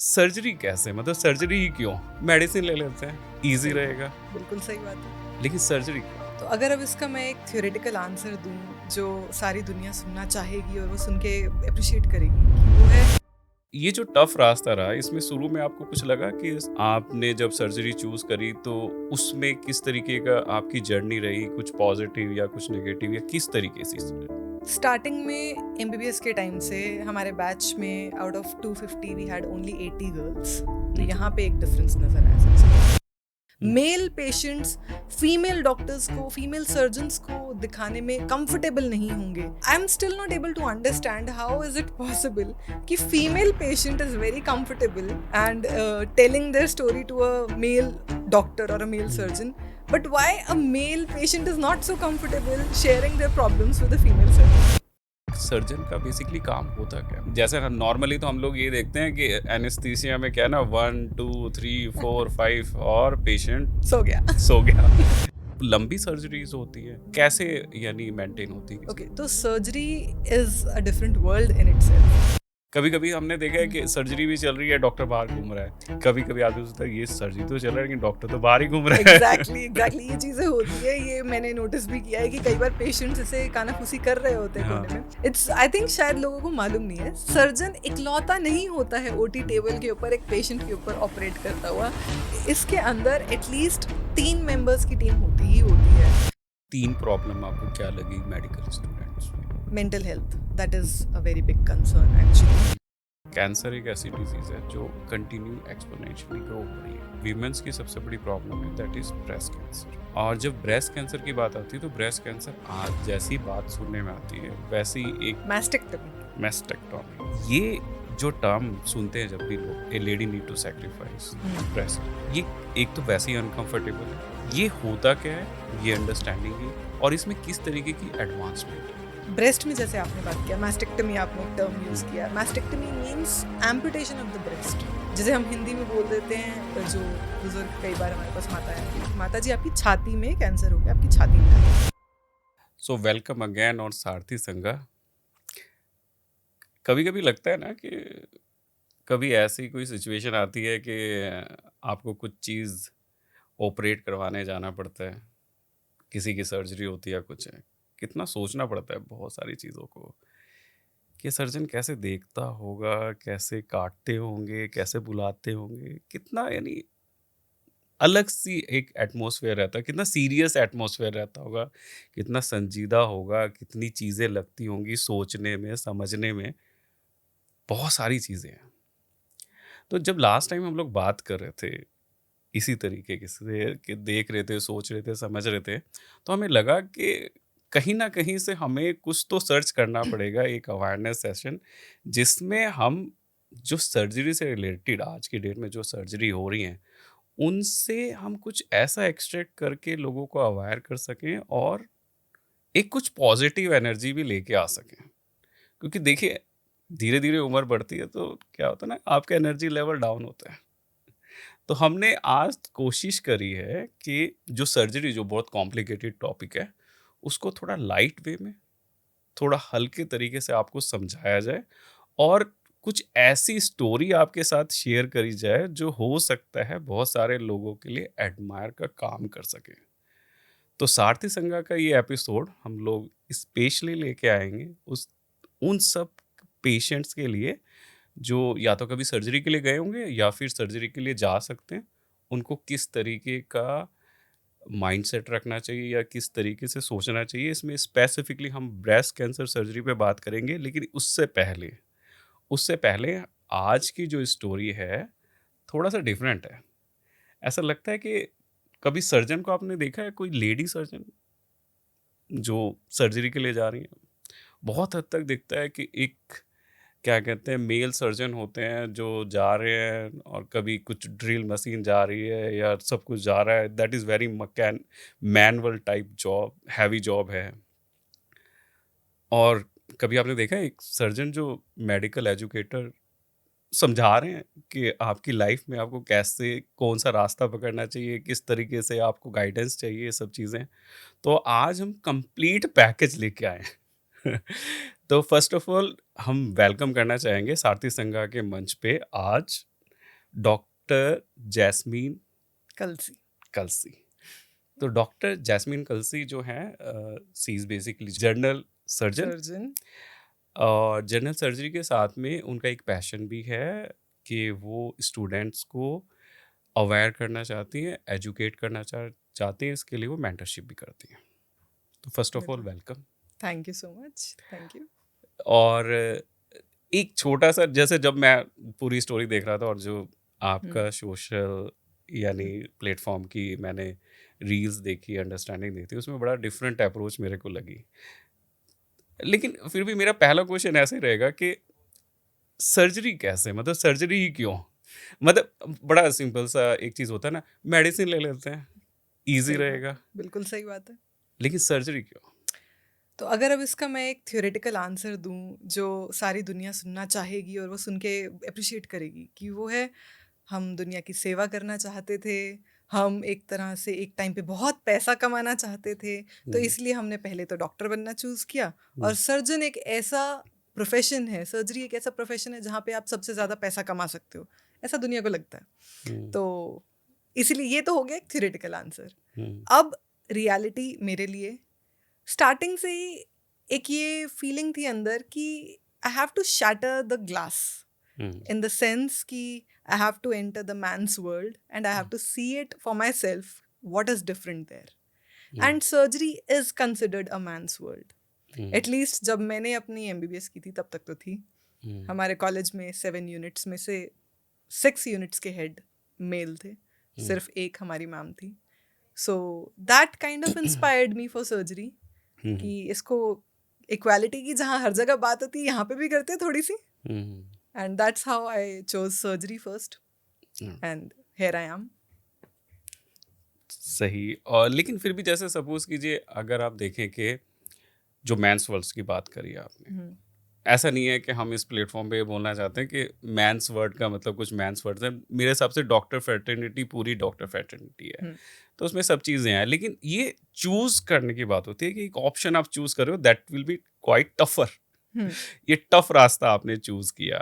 Surgery कैसे? मतलब surgery ही क्यों? मेडिसिन ले लेते हैं, ईज़ी सही रहेगा, बिल्कुल सही बात है। लेकिन सर्जरी क्यों? तो अगर अब इसका मैं एक थ्योरेटिकल आंसर दूँ, जो सारी दुनिया सुनना चाहेगी और वो सुन के एप्रिशिएट करेगी, कि वो है ये जो टफ रास्ता रहा, इसमें शुरू में आपको कुछ लगा कि आपने जब सर्जरी चूज़ करी, तो उसमें किस तरीके का आपकी जर्नी रही? कुछ पॉज़िटिव या कुछ नेगेटिव या किस तरीके से? स्टार्टिंग में एमबीबीएस के टाइम से हमारे बैच में out of 250 we had only 80 girls. तो हुँ, यहाँ पे एक डिफरेंस नज़र आया सबसे पहले। हुँ। मेल पेशेंट्स फीमेल डॉक्टर्स को, फीमेल सर्जन्स को दिखाने में कंफर्टेबल नहीं होंगे। I am still not able to understand how is it possible कि female patient is very comfortable and telling their story to a male doctor और a male surgeon, but why a male patient is not so comfortable sharing their problems with a female surgeon? Surgeon का basically काम होता क्या है? जैसे हम normally तो हम लोग ये देखते हैं कि एनेस्थीसिया में क्या है ना 1, 2, 3, 4, 5 और पेशेंट सो गया। सो गया। लंबी सर्जरीज होती है, कैसे यानी मेंटेन होती है? ओके, तो surgery is a different world in itself. कभी-कभी हमने देखा है कि सर्जरी भी चल रही है, डॉक्टर बाहर घूम रहा है। कभी-कभी आदमी सोचता है ये सर्जरी तो चल रहा है लेकिन डॉक्टर तो बाहर ही घूम रहा है। एग्जैक्टली ये चीजें होती है। ये मैंने नोटिस भी किया है कि कई बार पेशेंट्स ऐसे कानाफूसी कर रहे होते हैं हाँ, कोने में। इट्स आई थिंक शायद लोगों को मालूम नहीं है, सर्जन इकलौता नहीं होता है ओटी टेबल के ऊपर एक पेशेंट के ऊपर ऑपरेट करता हुआ। इसके अंदर एटलीस्ट 3 मेंबर्स की टीम होती ही होती है। 3 प्रॉब्लम आपको क्या लगी मेडिकल स्टूडेंट्स में? Mental health, that is a very big concern actually. Cancer एक ऐसी डिजीज है जो कंटिन्यू एक्सपोनेंशियली ग्रो हो रही है। वीमेंस की सबसे बड़ी प्रॉब्लम है दैट इज ब्रेस्ट कैंसर। और जब ब्रेस्ट कैंसर की बात आती है तो ब्रेस्ट कैंसर आज जैसी बात सुनने में आती है वैसी एक मैस्टेक्टमी। मेस्टेक्टॉमी, ये जो टर्म सुनते हैं जब भी लोग a lady need to sacrifice breast, ये एक तो वैसे ही अनकंफर्टेबल है। ये होता क्या है, ये अंडरस्टैंडिंग है और इसमें किस तरीके की एडवांसमेंट है। ब्रेस्ट में जैसे आपने बात किया मैस्टेक्टमी, आपने एक टर्म यूज किया। Mastectomy means amputation of the breast, जिसे हम हिंदी में बोल देते हैं। जो बुजुर्ग कई बार हमारे पास माता जी आपकी छाती में कैंसर हो गया, आपकी छाती में। सो वेलकम अगेन और सारथी संगा। कभी कभी लगता है ना कि कभी ऐसी कोई सिचुएशन आती है कि आपको कुछ चीज़ ऑपरेट करवाने जाना पड़ता है, किसी की सर्जरी होती है या कुछ है, कितना सोचना पड़ता है बहुत सारी चीज़ों को कि सर्जन कैसे देखता होगा, कैसे काटते होंगे, कैसे बुलाते होंगे, कितना यानी अलग सी एक एटमॉस्फेयर रहता है, कितना सीरियस एटमॉस्फेयर रहता होगा, कितना संजीदा होगा, कितनी चीज़ें लगती होंगी सोचने में, समझने में, बहुत सारी चीज़ें हैं। तो जब लास्ट टाइम हम लोग बात कर रहे थे इसी तरीके के से कि देख रहे थे, सोच रहे थे, समझ रहे थे, तो हमें लगा कि कहीं न कहीं से हमें कुछ तो सर्च करना पड़ेगा, एक अवेयरनेस सेशन जिसमें हम जो सर्जरी से रिलेटेड आज की डेट में जो सर्जरी हो रही हैं, उनसे हम कुछ ऐसा एक्सट्रैक्ट करके लोगों को अवेयर कर सकें और एक कुछ पॉजिटिव एनर्जी भी लेके आ सकें। क्योंकि देखिए, धीरे-धीरे उम्र बढ़ती है तो क्या होता है ना, आपका एनर्जी लेवल डाउन होता है। तो हमने आज कोशिश करी है कि जो सर्जरी जो बहुत कॉम्प्लिकेटेड टॉपिक है, उसको थोड़ा लाइट वे में, थोड़ा हल्के तरीके से आपको समझाया जाए और कुछ ऐसी स्टोरी आपके साथ शेयर करी जाए जो हो सकता है बहुत सारे लोगों के लिए एडमायर का काम कर सके। तो सारथी संघा का ये एपिसोड हम लोग स्पेशली लेके आएंगे उस उन सब पेशेंट्स के लिए जो या तो कभी सर्जरी के लिए गए होंगे या फिर सर्जरी के लिए जा सकते हैं। उनको किस तरीके का माइंडसेट रखना चाहिए या किस तरीके से सोचना चाहिए, इसमें स्पेसिफिकली हम ब्रेस्ट कैंसर सर्जरी पे बात करेंगे। लेकिन उससे पहले आज की जो स्टोरी है थोड़ा सा डिफरेंट है। ऐसा लगता है कि कभी सर्जन को आपने देखा है, कोई लेडी सर्जन जो सर्जरी के लिए जा रही है? बहुत हद तक दिखता है कि एक क्या कहते हैं मेल सर्जन होते हैं जो जा रहे हैं और कभी कुछ ड्रिल मशीन जा रही है या सब कुछ जा रहा है, that is very manual type job, heavy job है। और कभी आपने देखा है एक सर्जन जो मेडिकल एजुकेटर समझा रहे हैं कि आपकी लाइफ में आपको कैसे कौन सा रास्ता पकड़ना चाहिए, किस तरीके से आपको गाइडेंस चाहिए, ये सब चीज़ें। तो आज हम कंप्लीट पैकेज लेके आए हैं। तो फर्स्ट ऑफ ऑल हम वेलकम करना चाहेंगे सारथी संघा के मंच पे आज डॉक्टर जैस्मीन कलसी कलसी। तो डॉक्टर जैस्मीन कलसी जो है, she is basically general surgeon, surgeon. और जनरल सर्जरी के साथ में उनका एक पैशन भी है कि वो स्टूडेंट्स को अवेयर करना चाहती हैं, एजुकेट करना चाहती हैं, इसके लिए वो मेंटरशिप भी करती हैं। तो first of all welcome. Thank you so much, thank you. और एक छोटा सा, जैसे जब मैं पूरी स्टोरी देख रहा था और जो आपका सोशल यानी प्लेटफॉर्म की मैंने रील्स देखी, अंडरस्टैंडिंग देखी, उसमें बड़ा डिफरेंट अप्रोच मेरे को लगी। लेकिन फिर भी मेरा पहला क्वेश्चन ऐसे ही रहेगा कि सर्जरी कैसे, मतलब सर्जरी ही क्यों? मतलब बड़ा सिंपल सा एक चीज़ होता है ना, मेडिसिन ले लेते हैं, ईज़ी सही बात रहेगा, है, बिल्कुल सही बात है। लेकिन सर्जरी क्यों? तो अगर अब इसका मैं एक थ्योरेटिकल आंसर दूं जो सारी दुनिया सुनना चाहेगी और वो सुन के अप्रिशिएट करेगी, कि वो है, हम दुनिया की सेवा करना चाहते थे, हम एक तरह से एक टाइम पे बहुत पैसा कमाना चाहते थे, तो हुँ, इसलिए हमने पहले तो डॉक्टर बनना चूज़ किया। हुँ, और सर्जन एक ऐसा प्रोफेशन है, सर्जरी एक ऐसा प्रोफेशन है जहाँ पे आप सबसे ज़्यादा पैसा कमा सकते हो, ऐसा दुनिया को लगता है। हुँ, तो इसलिए ये तो हो गया एक थ्योरेटिकल आंसर। हुँ, अब रियलिटी मेरे लिए स्टार्टिंग से ही एक ये फीलिंग थी अंदर कि I have to shatter the glass, hmm, in the sense कि I have to enter the man's world and I have to see it for myself what is different there. Hmm, And surgery is considered a man's world. Hmm, At least जब मैंने अपनी MBBS की थी तब तक तो थी। हुँ, हमारे कॉलेज में 7 यूनिट्स में से 6 यूनिट्स के हेड मेल थे, हुँ, सिर्फ एक हमारी मैम थी। So that kind of inspired me for surgery, hmm, कि इसको इक्वालिटी की जहाँ हर जगह बात होती है यहाँ पे भी करते हैं थोड़ी सी। हुँ, And that's how I chose surgery first. Hmm. And here I am. सही। और लेकिन फिर भी जैसे सपोज़ कीजिए, अगर आप देखें कि जो मेंस वर्ड्स की बात करी आपने, Mhm. ऐसा नहीं है कि हम इस प्लेटफॉर्म पे ये बोलना चाहते हैं कि मेंस वर्ड का मतलब कुछ मेंस वर्ड्स हैं। मेरे हिसाब से डॉक्टर फ्रेटर्निटी पूरी डॉक्टर फ्रेटर्निटी है, Hmm. तो उसमें सब चीज़ें हैं। लेकिन ये चूज़ करने की बात होती है कि एक ऑप्शन आप चूज़ कर रहे हो, that will be quite tougher. Hmm. ये टफ रास्ता आपने चूज़ किया।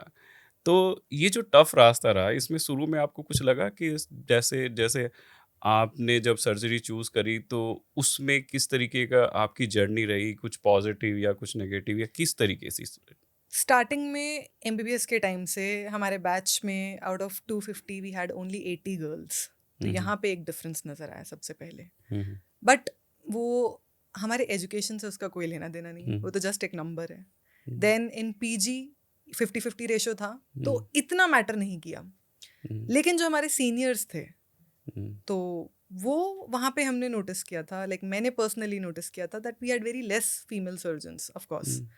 तो ये जो टफ रास्ता रहा, इसमें शुरू में आपको कुछ लगा कि जैसे जैसे आपने जब सर्जरी चूज़ करी, तो उसमें किस तरीके का आपकी जर्नी रही? कुछ पॉजिटिव या कुछ नेगेटिव, या किस तरीके से? स्टार्टिंग में MBBS के टाइम से हमारे बैच में out of 250 we had only 80 girls. तो हुँ, हुँ, यहाँ पे एक डिफरेंस नज़र आया सबसे पहले। हुँ, हुँ, बट वो हमारे एजुकेशन से उसका कोई लेना देना नहीं है, हुँ, वो तो जस्ट एक नंबर है। हुँ, देन इन PG 50-50 रेशो था, तो हुँ, इतना मैटर नहीं किया। हुँ, लेकिन जो हमारे सीनियर्स थे, हुँ, तो वो वहाँ पे हमने नोटिस किया था, लाइक मैंने पर्सनली नोटिस किया था that we had very less female surgeons of course. Hmm,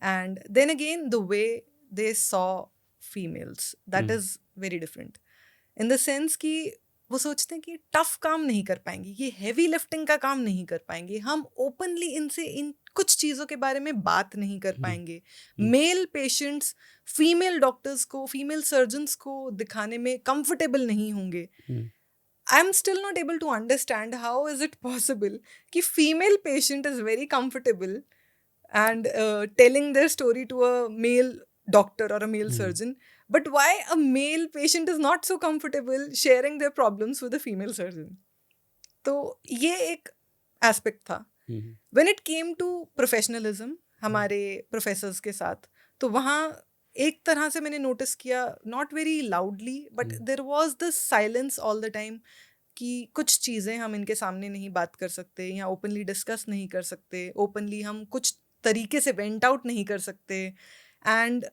and then again the way they saw females, hmm, that is very different in the sense कि वो सोचते हैं कि टफ काम नहीं कर पाएंगे, ये हैवी लिफ्टिंग का काम नहीं कर पाएंगे, हम ओपनली इनसे इन कुछ चीज़ों के बारे में बात नहीं कर हुँ, पाएंगे। हुँ, मेल पेशेंट्स फीमेल डॉक्टर्स को, फीमेल सर्जन्स को दिखाने में कंफर्टेबल नहीं होंगे। हुँ, I'm still not able to understand how is it possible कि female patient is very comfortable and telling their story to a male doctor or a male hmm, surgeon, but why a male patient is not so comfortable sharing their problems with a female surgeon. तो ये एक aspect था। हुँ, When it came to professionalism हमारे professors के साथ, तो वहाँ एक तरह से मैंने नोटिस किया, not very loudly but hmm, there was this silence all the time, कि कुछ चीज़ें हम इनके सामने नहीं बात कर सकते या ओपनली डिस्कस नहीं कर सकते, ओपनली हम कुछ तरीके से वेंट आउट नहीं कर सकते। And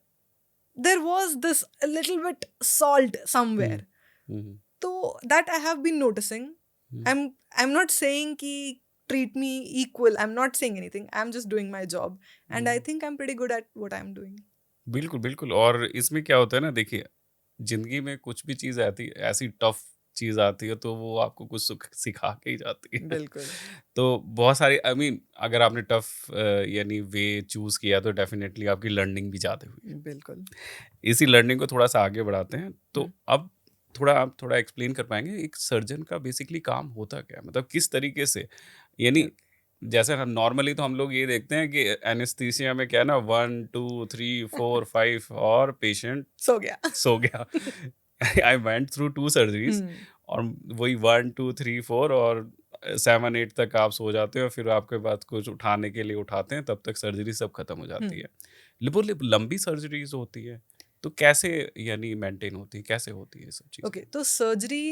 there was this little bit salt hmm, somewhere. Hmm, तो that I have been noticing. Hmm, I'm not saying कि treat me equal, I'm not saying anything, I'm just doing my job and I hmm. think I'm pretty good at what I'm doing. बिल्कुल, बिल्कुल। और इसमें क्या होता है ना, देखिए, ज़िंदगी में कुछ भी चीज़ आती ऐसी टफ़ चीज़ आती है, तो वो आपको कुछ सिखा के ही जाती है। बिल्कुल। तो बहुत सारी, आई मीन, अगर आपने टफ़ यानी वे चूज़ किया, तो डेफ़िनेटली आपकी लर्निंग भी ज़्यादा हुई है। बिल्कुल। इसी लर्निंग को थोड़ा-सा आगे बढ़ाते हैं। हुँ। तो अब आप थोड़ा एक्सप्लेन कर पाएँगे, एक सर्जन का बेसिकली काम होता क्या है? मतलब किस तरीके से, यानी ओके। जैसे हम नॉर्मली तो हम लोग ये देखते हैं कि एनेस्थीसिया में क्या है ना, 1 2 3 4 5 और पेशेंट सो गया। सो गया। आई वेंट थ्रू 2 सर्जरीज़ और वही 1, 2, 3, 4 और 7, 8 तक आप सो जाते हो और फिर आपके बाद कुछ उठाने के लिए उठाते हैं, तब तक सर्जरी सब खत्म हो जाती है। वो लंबी सर्जरीज़ होती है, तो कैसे यानी मेंटेन होती है, कैसे होती है ये सब चीज़ें? ओके, तो surgery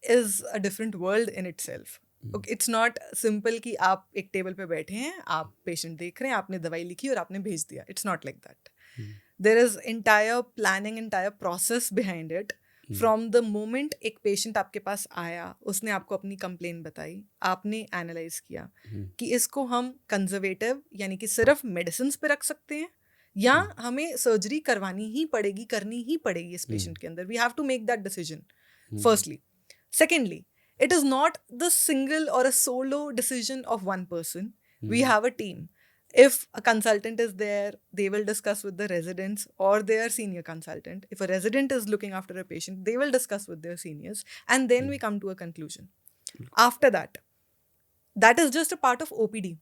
is a different world in itself. Okay, it's not simple कि आप एक टेबल पे बैठे हैं, आप पेशेंट देख रहे हैं, आपने दवाई लिखी और आपने भेज दिया. It's not like that. There is entire planning, entire process behind it. From the moment एक पेशेंट आपके पास आया, उसने आपको अपनी कंप्लेन बताई, आपने एनालाइज किया कि इसको हम कंजर्वेटिव यानी कि सिर्फ मेडिसिन पे रख सकते हैं या हमें सर्जरी करवानी ही पड़ेगी, करनी ही पड़ेगी इस पेशेंट के अंदर. We have to make that decision firstly. Secondly, it is not the single or a solo decision of one person. We have a team. If a consultant is there, they will discuss with the residents or their senior consultant. If a resident is looking after a patient, they will discuss with their seniors, and then we come to a conclusion. After that, that is just a part of OPD.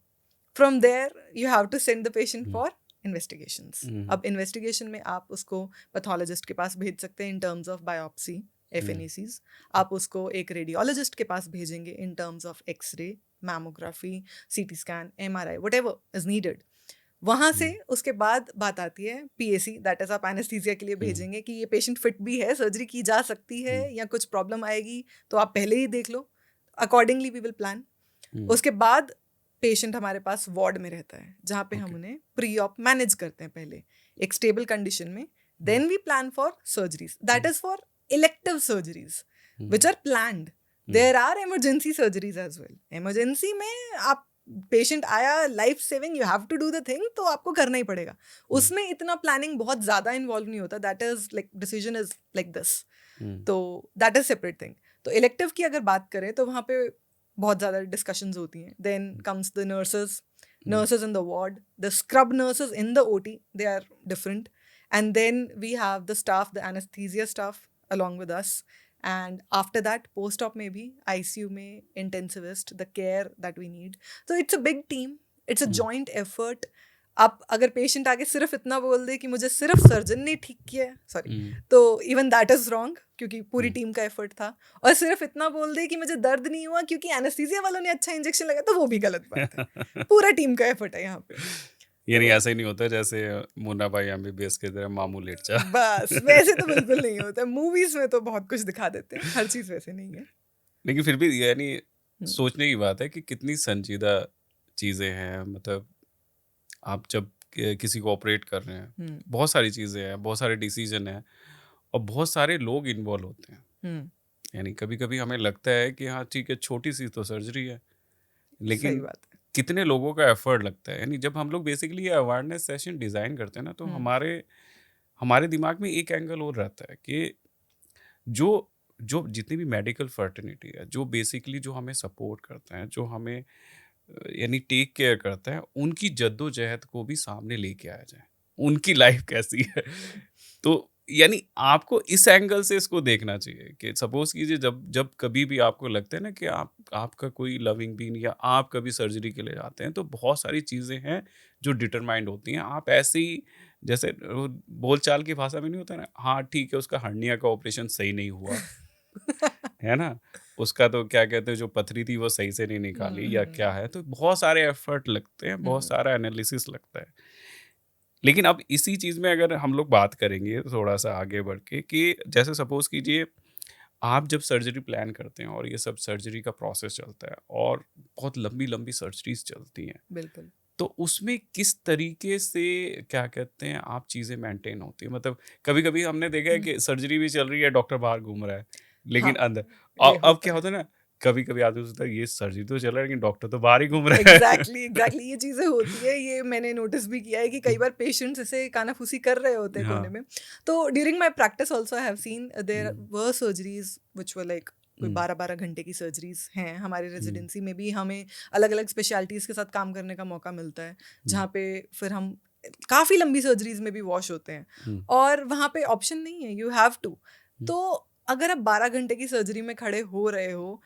From there, you have to send the patient for investigations. अब investigation में आप उसको pathologist के पास भेज सकते हैं in terms of biopsy, FNACs. आप उसको एक रेडियोलॉजिस्ट के पास भेजेंगे in terms of X ray, mammography, CT scan, MRI, whatever is needed. वहाँ से उसके बाद बात आती है PAC, दैट इज आप एनेस्थीसिया के लिए भेजेंगे कि ये पेशेंट फिट भी है, सर्जरी की जा सकती है या कुछ प्रॉब्लम आएगी तो आप पहले ही देख लो. Accordingly we will plan. उसके बाद पेशेंट हमारे पास वार्ड में रहता है जहाँ पे हम उन्हें प्री ऑप मैनेज करते हैं पहले एक स्टेबल कंडीशन में. Then we plan for surgeries. That is for elective surgeries which are planned. There are emergency surgeries as well. Emergency में आप पेशेंट आया life saving, you have to do the thing, तो आपको करना ही पड़ेगा. उसमें इतना प्लानिंग बहुत ज़्यादा इन्वॉल्व नहीं होता. That is like decision is like this. तो दैट इज सेपरेट थिंग. तो इलेक्टिव की अगर बात करें तो वहाँ पे बहुत ज़्यादा डिस्कशंस होती हैं. Then comes the nurses in the ward, the scrub nurses in the OT, they are different. And then we have the staff, the anesthesia staff along with us. And after that, post-op में भी, ICU में, intensivist, the care that we need. So it's a big team. It's a joint effort. आप अगर patient आके सिर्फ इतना बोल दे कि मुझे सिर्फ सर्जन ने ठीक किया है, सॉरी, तो इवन दैट इज रॉन्ग क्योंकि पूरी टीम का एफर्ट था. और सिर्फ इतना बोल दे कि मुझे दर्द नहीं हुआ क्योंकि एनेस्थीसिया वालों ने अच्छा इंजेक्शन लगाया, तो वो भी गलत बात है. पूरा टीम का एफर्ट है यहाँ पे. यानी ऐसा ही नहीं होता जैसे मुन्ना भाई MBBS के तरह मामू लेट जा. बस वैसे तो बिल्कुल नहीं होता. मूवीज में तो बहुत कुछ दिखा देते हैं, हर चीज वैसे नहीं है. लेकिन फिर भी यानी सोचने की बात है कि कितनी संजीदा चीज़ें हैं. मतलब आप जब किसी को ऑपरेट कर रहे हैं, बहुत सारी चीज़ें हैं, बहुत सारे डिसीजन हैं और बहुत सारे लोग इन्वॉल्व होते हैं. यानी कभी कभी हमें लगता है कि हाँ ठीक है, छोटी सी तो सर्जरी है, लेकिन सही बात है. कितने लोगों का एफर्ट लगता है. यानी जब हम लोग बेसिकली ये अवेयरनेस सेशन डिज़ाइन करते हैं ना, तो हमारे दिमाग में एक एंगल और रहता है कि जो जो जितनी भी मेडिकल फर्टिनिटी है, जो बेसिकली जो हमें सपोर्ट करते हैं, जो हमें यानी टेक केयर करता है, उनकी जद्दोजहद को भी सामने लेके आया जाए. उनकी लाइफ कैसी है. तो यानी आपको इस एंगल से इसको देखना चाहिए कि सपोज कीजिए जब कभी भी आपको लगता है ना कि आपका कोई लविंग बीन या आप कभी सर्जरी के लिए जाते हैं, तो बहुत सारी चीज़ें हैं जो डिटरमाइंड होती हैं. आप ऐसे ही जैसे बोलचाल की भाषा में नहीं होता ना, हाँ ठीक है उसका हर्निया का ऑपरेशन सही नहीं हुआ है ना, उसका तो क्या कहते हैं जो पथरी थी वो सही से नहीं निकाली या क्या है. तो बहुत सारे एफर्ट लगते हैं, बहुत सारा एनालिसिस लगता है. लेकिन अब इसी चीज़ में अगर हम लोग बात करेंगे थोड़ा सा आगे बढ़ के कि जैसे सपोज कीजिए आप जब सर्जरी प्लान करते हैं और ये सब सर्जरी का प्रोसेस चलता है और बहुत लंबी लंबी सर्जरीज चलती हैं, बिल्कुल, तो उसमें किस तरीके से क्या कहते हैं आप चीज़ें मेंटेन होती है. मतलब कभी कभी हमने देखा है कि सर्जरी भी चल रही है, डॉक्टर बाहर घूम रहा है, लेकिन अंदर अब क्या होता है ना, कभी कभी आदमी सोचता है ये सर्जरी तो चल रहा है लेकिन डॉक्टर तो बाहर ही घूम रहा है. एग्जैक्टली ये चीजें होती है. ये मैंने नोटिस भी किया है कि कई बार पेशेंट्स ऐसे कानाफूसी कर रहे होते हैं कोने में. तो during my practice also I have seen there were surgeries which were like कोई 12-12 घंटे की सर्जरीज हैं. हमारे रेजिडेंसी में भी हमें अलग अलग स्पेशलिटीज के साथ काम करने का मौका मिलता है, जहाँ पे फिर हम काफ़ी लंबी सर्जरीज में भी वॉश होते हैं और वहाँ पे ऑप्शन नहीं है, यू हैव टू. तो अगर आप 12 घंटे की सर्जरी में खड़े हो रहे हो,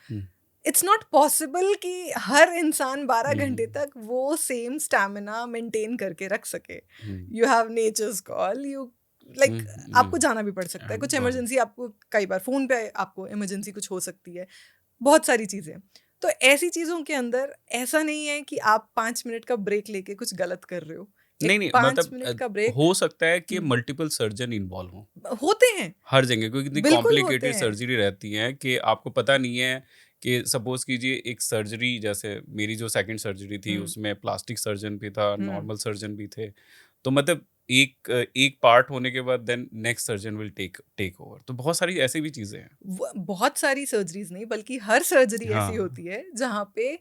इट्स नॉट पॉसिबल कि हर इंसान 12 घंटे तक वो सेम स्टैमिना मेंटेन करके रख सके. You have nature's call, you like hmm, आपको जाना भी पड़ सकता है, कुछ बहुत इमरजेंसी आपको कई बार फ़ोन पे आपको इमरजेंसी कुछ हो सकती है, बहुत सारी चीज़ें। तो ऐसी चीज़ों के अंदर ऐसा नहीं है कि आप 5 मिनट का ब्रेक लेके कुछ गलत कर रहे हो। नहीं, एक नहीं 5 मतलब मिनट का ब्रेक हो सकता है कि हुँ, मल्टीपल सर्जन इन्वॉल्व हों, होते हैं, हर जगह क्योंकि इतनी बिल्कुल होते कॉम्प्लिकेटेड हैं। सर्जरी रहती है कि आपको पता नहीं है कि सपोज़ कीजिए एक सर्जरी जैसे मेरी जो सेकंड सर्जरी थी हुँ, उसमें प्लास्टिक सर्जन भी था, हुँ। नॉर्मल सर्जन भी थे। तो मतलब एक पार्ट होने के बाद then next surgeon will take take over. तो बहुत सारी ऐसी भी चीज़ें हैं। बहुत सारी सर्जरीज नहीं बल्कि हर सर्जरी ऐसी हाँ। होती है जहाँ पे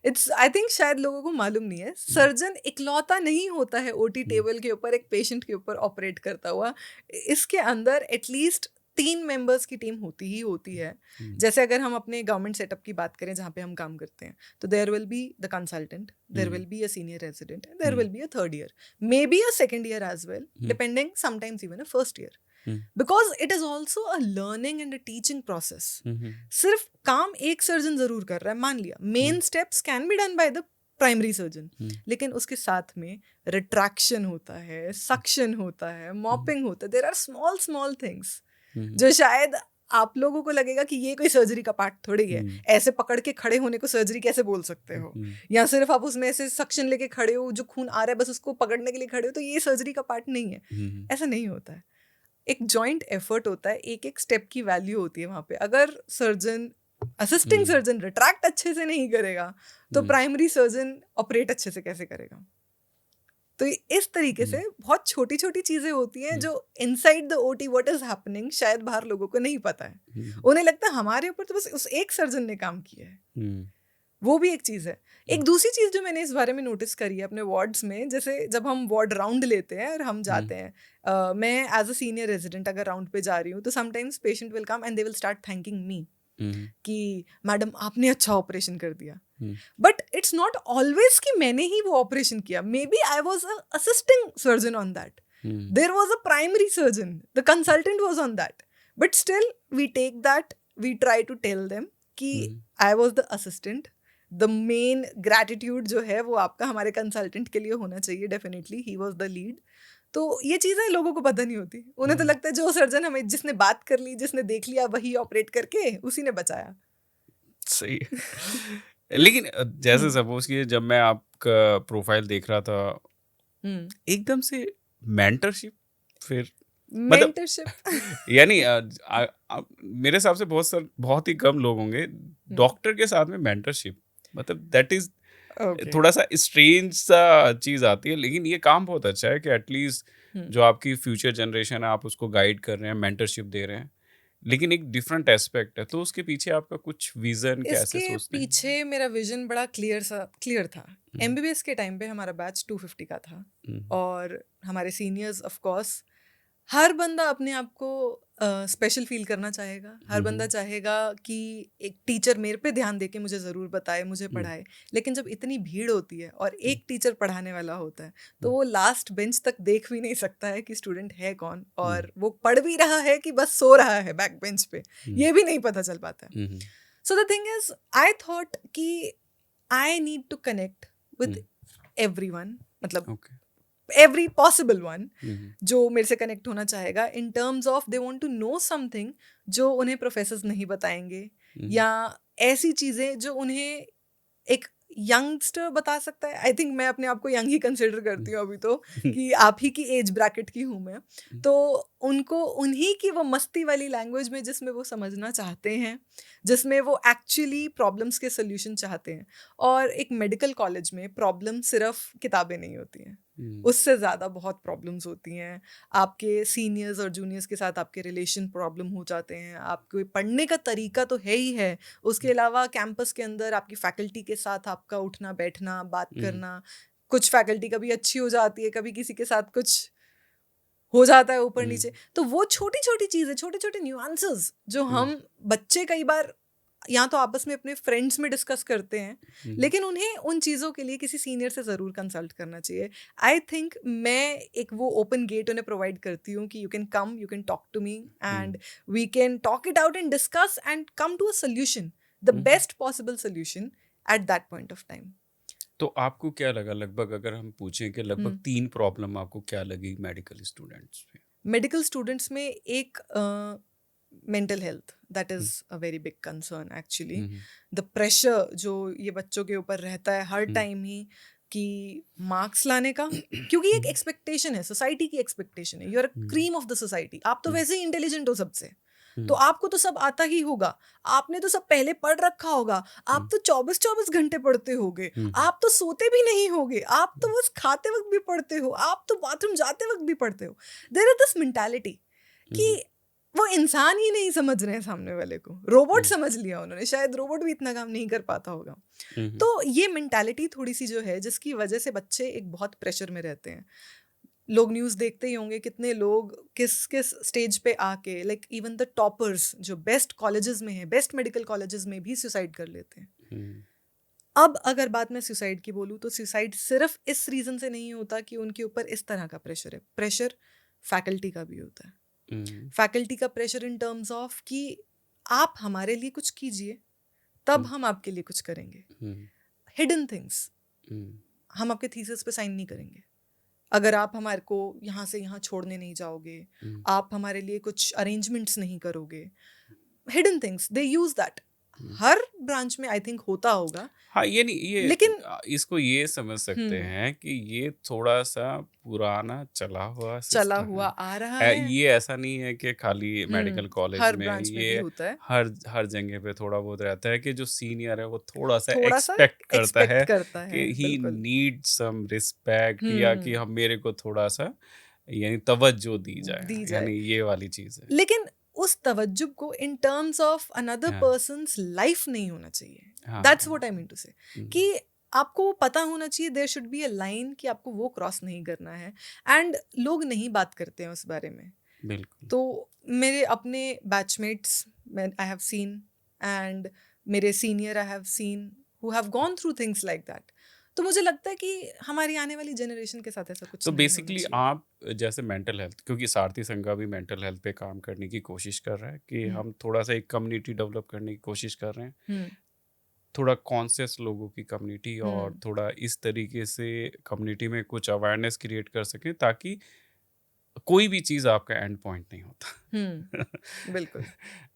इट्स आई थिंक शायद लोगों को मालूम नहीं है, हुँ, सर्जन इकलौता नहीं होता है ओटी हुँ, टेबल के ऊपर एक पेशेंट के ऊपर ऑपरेट करता हुआ। इसके अंदर एटलीस्ट 3 मेंबर्स की टीम होती ही होती है। हुँ, जैसे अगर हम अपने गवर्नमेंट सेटअप की बात करें जहाँ पे हम काम करते हैं, तो there will be the consultant, there hmm, will be a senior resident, there hmm, will be a third year, maybe a second year as well, hmm, depending sometimes even a first year, hmm, because it is also a learning and a teaching process. Hmm, hmm, सिर्फ काम एक surgeon जरूर कर रहा है, मान लिया hmm, main steps can be done by the primary surgeon, hmm, लेकिन उसके साथ में रिट्रैक्शन होता है, सक्शन होता है, हुँ, मॉपिंग होता है, there are small small things hmm, जो शायद आप लोगों को लगेगा कि ये कोई सर्जरी का पार्ट थोड़ी है, हुँ, ऐसे पकड़ के खड़े होने को सर्जरी कैसे बोल सकते हो, हुँ, या सिर्फ आप उसमें ऐसे सक्शन लेके खड़े हो, जो खून आ रहा है बस उसको पकड़ने के लिए खड़े हो, तो ये सर्जरी का पार्ट नहीं है। हुँ, ऐसा नहीं होता है, एक जॉइंट एफर्ट होता है, एक एक स्टेप की वैल्यू होती है वहाँ पे। अगर सर्जन असिस्टिंग हुँ, सर्जन रिट्रैक्ट अच्छे से नहीं करेगा, तो हुँ, प्राइमरी सर्जन ऑपरेट अच्छे से कैसे करेगा? तो इस तरीके से हुँ, बहुत छोटी-छोटी चीज़ें होती हैं हुँ, जो inside the OT what is happening शायद बाहर लोगों को नहीं पता है। हुँ, उन्हें लगता है हमारे ऊपर तो बस उस एक सर्जन ने काम किया है। हुँ, वो भी एक चीज़ है। हुँ, एक दूसरी चीज़ जो मैंने इस बारे में नोटिस करी है अपने वार्ड्स में, जैसे जब हम वार्ड राउंड लेते हैं और हम हुँ, जाते हैं, मैं एज़ अ सीनियर रेज़िडेंट अगर राउंड पे जा रही हूँ, तो sometimes patient will come and they will start thanking me hmm, कि मैडम आपने अच्छा ऑपरेशन कर दिया। Hmm, but it's not always कि मैंने ही वो ऑपरेशन किया। Maybe I was a assisting surgeon on that. Hmm, There was a primary surgeon. The consultant was on that. But still, we take that, we try to tell them कि हुँ, I was the assistant. The main gratitude जो है वो आपका हमारे consultant के लिए होना चाहिए, definitely he was the lead. तो ये चीज़ें लोगों को पता नहीं होती, उन्हें तो हुँ, लगता है जो सर्जन हमें जिसने बात कर ली, जिसने देख लिया, वही ऑपरेट करके उसी ने बचाया। सही है। लेकिन जैसे हम्म सपोज़ कीजिए जब मैं आपका प्रोफ़ाइल देख रहा था, हम्म एकदम से मेंटरशिप फिर मतलब मेंटरशिप। यानी मेरे हिसाब से बहुत ही कम लोग होंगे डॉक्टर के साथ में मेंटरशिप मतलब दैट इज़ ओके। थोड़ा-सा स्ट्रेंज सा चीज़ आती है, लेकिन ये काम बहुत अच्छा है कि एटलीस्ट जो आपकी फ्यूचर जनरेशन है, आप उसको गाइड कर रहे हैं, मेंटरशिप दे रहे हैं। लेकिन एक डिफरेंट एस्पेक्ट है, तो उसके पीछे आपका कुछ विज़न कैसे इसके सोचते हैं? पीछे मेरा विजन बड़ा क्लियर था। हुँ, एमबीबीएस के टाइम पे हमारा बैच 250 का था, हुँ, और हमारे सीनियर्स ऑफ कोर्स, हर बंदा अपने आप को स्पेशल फील करना चाहेगा, हर हुँ, बंदा हुँ, चाहेगा कि एक टीचर मेरे पे ध्यान दे के मुझे ज़रूर बताए, मुझे हुँ, पढ़ाए। लेकिन जब इतनी भीड़ होती है और हुँ, एक टीचर पढ़ाने वाला होता है, तो हुँ, वो लास्ट बेंच तक देख भी नहीं सकता है कि स्टूडेंट है कौन, हुँ, और वो पढ़ भी रहा है कि बस सो रहा है बैक बेंच पे, हुँ, ये भी नहीं पता चल पाता है। Hmm, hmm, so the thing is, I thought कि I need to connect hmm, with everyone, मतलब okay. Every possible one hmm, hmm, जो मेरे से कनेक्ट होना चाहेगा, in terms of they want to know something जो उन्हें प्रोफेसर्स नहीं बताएंगे, हुँ, या ऐसी चीज़ें जो उन्हें एक यंगस्टर बता सकता है। आई थिंक मैं अपने आप को यंग ही कंसिडर हुँ, करती हूँ अभी तो, हुँ, कि आप ही की एज ब्रैकेट की हूँ मैं। हुँ, तो उनको उन्हीं की वो मस्ती वाली लैंग्वेज में जिसमें वो समझना चाहते हैं, जिसमें वो एक्चुअली प्रॉब्लम्स के सोल्यूशन चाहते हैं। और एक मेडिकल कॉलेज में प्रॉब्लम सिर्फ किताबें नहीं होती हैं, हुँ, उससे ज़्यादा बहुत प्रॉब्लम्स होती हैं। आपके सीनियर्स और जूनियर्स के साथ आपके रिलेशन प्रॉब्लम हो जाते हैं, आपके पढ़ने का तरीका तो है ही है, उसके अलावा कैंपस के अंदर आपकी फैकल्टी के साथ आपका उठना बैठना, बात हुँ, करना, कुछ फैकल्टी कभी अच्छी हो जाती है, कभी किसी के साथ कुछ हो जाता है ऊपर हुँ, नीचे। तो वो छोटी-छोटी चीज़ें, छोटे-छोटे न्यूएंसेस जो हुँ, हम बच्चे कई बार या तो आपस में अपने फ्रेंड्स में डिस्कस करते हैं, हुँ, लेकिन उन्हें उन चीज़ों के लिए किसी सीनियर से ज़रूर कंसल्ट करना चाहिए। आई थिंक मैं एक वो ओपन गेट उन्हें प्रोवाइड करती हूँ कि you can come, you can talk to me, hmm, and we can talk it out and discuss and come to a solution, the hmm, best possible solution at that point of time. तो आपको क्या लगा, लगभग अगर हम पूछें कि लगभग 3 प्रॉब्लम आपको क्या लगी मेडिकल स्टूडेंट्स में? मेडिकल स्टूडेंट्स में एक mental health, that hmm, is a very big concern actually. Hmm, hmm, the pressure जो ये बच्चों के ऊपर रहता है हर हुँ, टाइम ही, कि मार्क्स लाने का, क्योंकि एक हुँ, एक्सपेक्टेशन है, सोसाइटी की एक्सपेक्टेशन है, you are a hmm, cream of the society, आप तो हुँ, वैसे ही इंटेलिजेंट हो सबसे, तो हुँ, आपको तो सब आता ही होगा, आपने तो सब पहले पढ़ रखा होगा, आप हुँ, तो 24-24 घंटे पढ़ते होगे, हुँ, हुँ, आप तो सोते भी नहीं होगे, आप तो हुँ, बस खाते वक्त भी पढ़ते हो, आप तो बाथरूम जाते वक्त भी पढ़ते हो. देयर इज दिस मेंटालिटी हुँ, कि हुँ, वो इंसान ही नहीं समझ रहे हैं सामने वाले को, रोबोट हुँ, समझ लिया उन्होंने, शायद रोबोट भी इतना काम नहीं कर पाता होगा. हुँ, हुँ, तो ये मेंटालिटी थोड़ी सी जो है, जिसकी वजह से बच्चे एक बहुत प्रेशर में रहते हैं. लोग न्यूज़ देखते ही होंगे, कितने लोग किस किस स्टेज पे आके, लाइक इवन द टॉपर्स जो बेस्ट कॉलेजेस में है, बेस्ट मेडिकल कॉलेजेस में भी सुसाइड कर लेते हैं. हुँ, अब अगर बात मैं सुसाइड की बोलूँ, तो सुसाइड सिर्फ इस रीज़न से नहीं होता कि उनके ऊपर इस तरह का प्रेशर है, प्रेशर फैकल्टी का भी होता है. हुँ, फैकल्टी का प्रेशर इन टर्म्स ऑफ कि आप हमारे लिए कुछ कीजिए, तब हुँ, हम आपके लिए कुछ करेंगे. हुँ, हिडन थिंग्स, हुँ, हम आपके थीसिस पे साइन नहीं करेंगे अगर आप हमारे को यहाँ से यहाँ छोड़ने नहीं जाओगे, हुँ, आप हमारे लिए कुछ अरेंजमेंट्स नहीं करोगे. Hidden things they use that. Hmm. Her branch में आई थिंक होता होगा, हाँ, ये नहीं, ये लेकिन इसको ये समझ सकते हम्म हैं कि ये थोड़ा-सा पुराना चला हुआ चला सिस्टम हुआ है। आ रहा है. ये ऐसा नहीं है कि खाली मेडिकल कॉलेज हर में, ब्रांच में भी ये होता है. हर हर जगह पे थोड़ा बहुत रहता है कि जो सीनियर है वो थोड़ा-सा थोड़ा सा एक्सपेक्ट करता एक्सपेक्ट है करता है, कि ही बिल्कुल. नीड्स सम रिस्पेक्ट, या कि हम्म हम मेरे को थोड़ा-सा यानी तवज्जो दी जाए, दी जाए. यानी ये वाली चीज़ है। लेकिन उस तवज्जुब को इन टर्म्स ऑफ अनदर हाँ, पर्सन्स लाइफ नहीं होना चाहिए. हाँ, दैट्स हाँ। व्हाट आई मीन टू से, हुँ, कि आपको वो पता होना चाहिए, there should be a line कि आपको वो क्रॉस नहीं करना है. एंड लोग नहीं बात करते हैं उस बारे में. बिल्कुल। तो मेरे अपने batchmates I have seen, and मेरे senior I have seen who have gone through things like that. तो मुझे लगता है कि हमारी आने वाली जनरेशन के साथ ऐसा कुछ तो नहीं होना बेसिकली चाहिए. आप जैसे मेंटल हेल्थ, क्योंकि सारथी संघ भी मेंटल हेल्थ पे काम करने की कोशिश कर रहा है कि हम्म हम थोड़ा सा एक कम्युनिटी डेवलप करने की कोशिश कर रहे हैं, हम्म थोड़ा कॉन्शियस लोगों की कम्युनिटी, और हम्म थोड़ा इस तरीके से कम्युनिटी में कुछ अवेयरनेस क्रिएट कर सकें ताकि कोई भी चीज़ आपका एंड पॉइंट नहीं होता। बिल्कुल.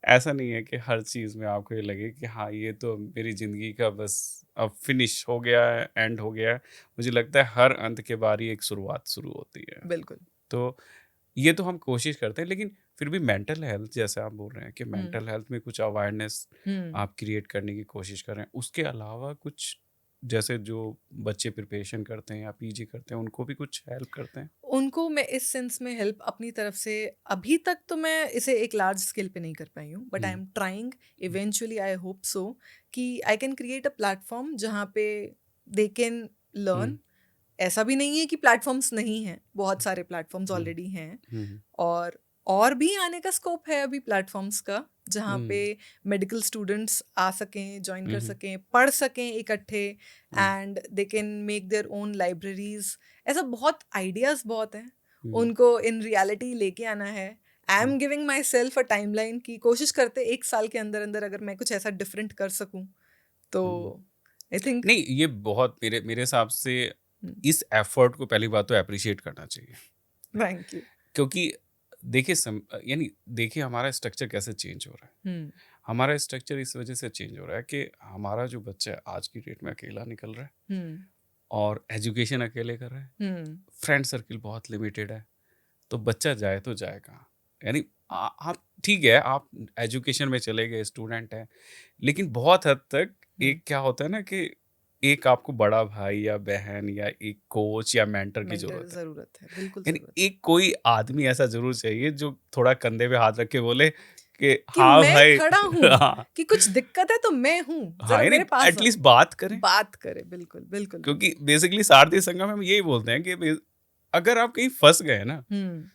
ऐसा नहीं है कि हर चीज़ में आपको ये लगे कि हाँ, ये तो मेरी ज़िंदगी का बस अब फिनिश हो गया है, एंड हो गया है। मुझे लगता है हर अंत के बाद ही एक शुरुआत शुरू होती है। बिल्कुल. तो ये तो हम कोशिश करते हैं, लेकिन फिर भी मेंटल हेल्थ जैसे आप बोल रहे हैं कि हुँ, मेंटल हेल्थ में कुछ अवेयरनेस हुँ। आप क्रिएट करने की कोशिश कर रहे हैं, उसके अलावा कुछ, जैसे जो बच्चे प्रिपरेशन करते हैं या पीजी करते हैं, उनको भी कुछ हेल्प करते हैं? उनको मैं इस सेंस में हेल्प अपनी तरफ से, अभी तक तो मैं इसे एक लार्ज स्केल पे नहीं कर पाई हूँ, but I hmm, am trying. Eventually I hope so कि I can create a platform जहाँ पे दे कैन हुँ, लर्न. ऐसा भी नहीं है कि प्लेटफॉर्म्स नहीं हैं, बहुत सारे प्लेटफॉर्म्स हुँ, ऑलरेडी हैं. हुँ, और भी आने का स्कोप है अभी प्लेटफॉर्म्स का, जहाँ पे हुँ, मेडिकल स्टूडेंट्स आ सकें, ज्वाइन हुँ, कर हुँ, सकें, पढ़ सकें इकट्ठे, hmm, and they can make their own libraries. ऐसा बहुत आइडियाज़ बहुत हैं, हुँ, उनको इन रियलिटी लेके आना है. I hmm, am giving myself a timeline की कोशिश करते 1 साल के अंदर अंदर अगर मैं कुछ ऐसा डिफरेंट कर सकूं, तो हुँ। I think. नहीं, ये बहुत मेरे मेरे हिसाब से इस एफर्ट को पहली बात तो एप्रिशिएट करना चाहिए। Thank you. क्योंकि देखिए यानी देखिए हमारा स्ट्रक्चर कैसे चेंज हो रहा है। हम्म हमारा स्ट्रक्चर इस वजह से चेंज हो रहा है कि हमारा जो बच्चा है आज की डेट में अकेला निकल रहा है, हम्म और एजुकेशन अकेले कर रहा है, हम्म फ्रेंड सर्किल बहुत लिमिटेड है, तो बच्चा जाए तो जाए कहाँ? यानी आप ठीक है, आप एजुकेशन में चले गए, स्टूडेंट हैं, लेकिन बहुत हद तक हम्म एक क्या होता है ना कि एक आपको बड़ा भाई या बहन या एक कोच या मेंटर की मेंटर ज़रूरत है। ज़रूरत है, बिल्कुल यानी ज़रूरत है. एक कोई आदमी ऐसा ज़रूर चाहिए जो थोड़ा कंधे पे हाथ रख के बोले कि कि हाँ मैं भाई। खड़ा हूँ, हाँ, कि कुछ दिक्कत है तो मैं हूँ, हाँ, ज़रा यानी मेरे पास आओ. एटलीस्ट बात करें। बात करे, बिल्कुल, बिल्कुल, क्योंकि बिल्कुल. बेसिकली सारथी संगम में हम यही बोलते हैं कि अगर आप कहीं फँस गए ना, हुँ,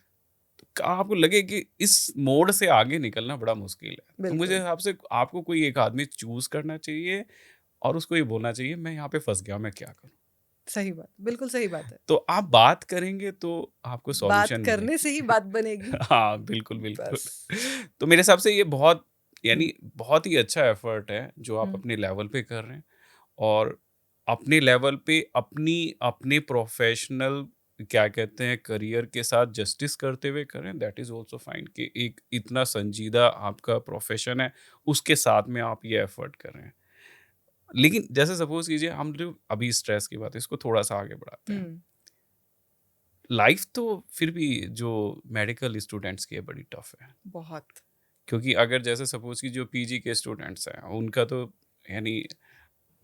तो आपको लगे कि इस मोड़ से आगे निकलना बड़ा मुश्किल है। तो मुझे बिल्कुल. हिसाब से आपको कोई एक आदमी चूज़ करना चाहिए और उसको ये बोलना चाहिए, मैं यहाँ पे फँस गया हूँ, मैं क्या करूँ? सही बात, बिल्कुल सही बात है. तो आप बात करेंगे तो आपको बात सॉल्यूशन करने से ही मिलेगी। बात बनेगी. हाँ, बिल्कुल, बिल्कुल। बस. तो मेरे हिसाब से ये बहुत, हुँ, यानी बहुत ही अच्छा एफर्ट है जो आप हुँ, अपने लेवल पे कर रहे हैं, और अपने लेवल पे अपने प्रोफेशनल क्या कहते हैं करियर के साथ जस्टिस करते हुए करें, दैट इज़ ऑल्सो फाइन कि एक इतना संजीदा आपका प्रोफेशन है, उसके साथ में आप ये एफर्ट कर रहे हैं। लेकिन जैसे सपोज कीजिए हम जो अभी स्ट्रेस की बात है इसको थोड़ा सा आगे बढ़ाते हैं। हम्म, लाइफ तो फिर भी जो मेडिकल स्टूडेंट्स की है बड़ी टफ है, बहुत। क्योंकि अगर जैसे सपोज की जो पीजी के स्टूडेंट्स हैं उनका तो यानी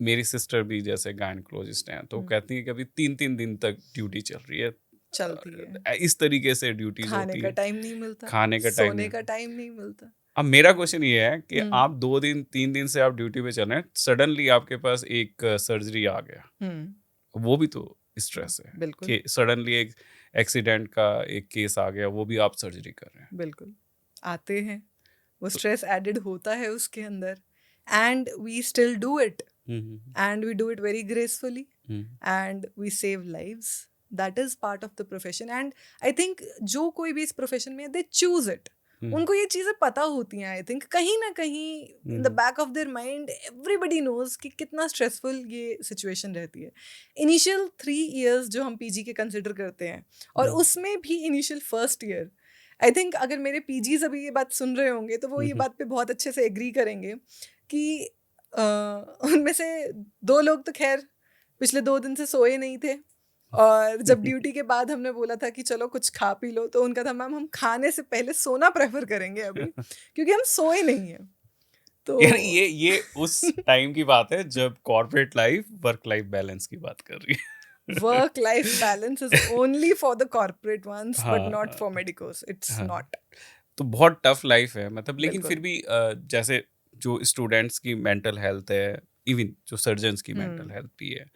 मेरी सिस्टर भी जैसे गायनकोलॉजिस्ट हैं तो हम्म, कहती है कि अभी 3-3 दिन तक ड्यूटी चल रही है। चलती है। इस तरीके से ड्यूटीज खाने होती का है, टाइम नहीं मिलता, खाने का टाइम सोने नहीं। का टाइम नहीं मिलता। अब मेरा क्वेश्चन ये है कि हम्म, आप 2 दिन 3 दिन से आप ड्यूटी पे चल रहे हैं, सडनली आपके पास एक सर्जरी आ गया, हम्म, वो भी तो स्ट्रेस है बिल्कुल, कि सडनली एक एक्सीडेंट का एक केस आ गया, वो भी आप सर्जरी कर रहे हैं। बिल्कुल आते हैं, वो तो स्ट्रेस एडेड होता है उसके अंदर, and we still do it, hmm, and we do it very gracefully, hmm, and we save lives. That is part of the profession, and I think जो कोई भी इस प्रोफेशन में दे चूज इट, हम्म, उनको ये चीज़ें पता होती हैं। आई थिंक कहीं ना कहीं in the hmm, back of their mind everybody knows कि कितना स्ट्रेसफुल ये सिचुएशन रहती है। इनिशियल 3 years जो हम पीजी के कंसिडर करते हैं, और हम्म, उसमें भी initial first year, I think अगर मेरे पीजीज अभी ये बात सुन रहे होंगे तो वो ये हम्म, बात पे बहुत अच्छे से एग्री करेंगे कि उनमें से 2 लोग तो खैर पिछले 2 दिन से सोए नहीं थे, और जब ड्यूटी के बाद हमने बोला था कि चलो कुछ खा पी लो, तो उनका था मैम हम खाने से पहले सोना प्रेफर करेंगे अभी, क्योंकि हम सोए नहीं हैं। तो यार ये उस टाइम की बात है जब corporate life work life balance की बात कर रही वर्क लाइफ बैलेंस इज है। Only for the corporate ones, but not हाँ, फॉर मेडिकोस, इट्स हाँ, नॉट। तो बहुत टफ लाइफ है मतलब, लेकिन फिर बिल्कुल। भी जैसे जो स्टूडेंट्स की मेंटल हेल्थ है, इवन जो सर्जन्स की मेंटल हम्म, हेल्थ भी है,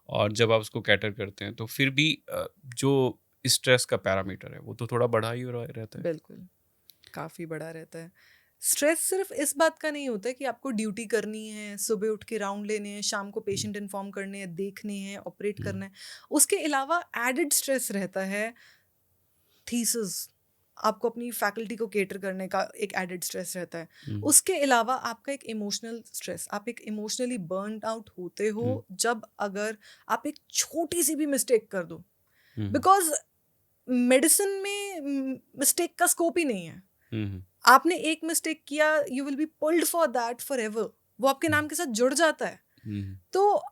और जब आप उसको कैटर करते हैं तो फिर भी जो स्ट्रेस का पैरामीटर है वो तो थोड़ा बढ़ा ही रहता है। बिल्कुल, काफ़ी बड़ा रहता है। स्ट्रेस सिर्फ इस बात का नहीं होता है कि आपको ड्यूटी करनी है, सुबह उठ के राउंड लेने हैं, शाम को हम्म, पेशेंट इन्फॉर्म करने हैं, देखने हैं, ऑपरेट हम्म, करना है। उसके अलावा एडेड स्ट्रेस रहता है थीसिस, आपको अपनी फैकल्टी को केटर करने का एक एडेड स्ट्रेस रहता है। हम्म, उसके अलावा आपका एक इमोशनल स्ट्रेस, आप एक इमोशनली बर्न आउट होते हो हम्म, जब अगर आप एक छोटी सी भी मिस्टेक कर दो, हम्म, बिकॉज मेडिसिन में मिस्टेक का स्कोप ही नहीं है। हम्म, आपने एक मिस्टेक किया, you will be pulled for that for ever, वो आपके नाम के साथ जुड़ जाता है। हम्म, तो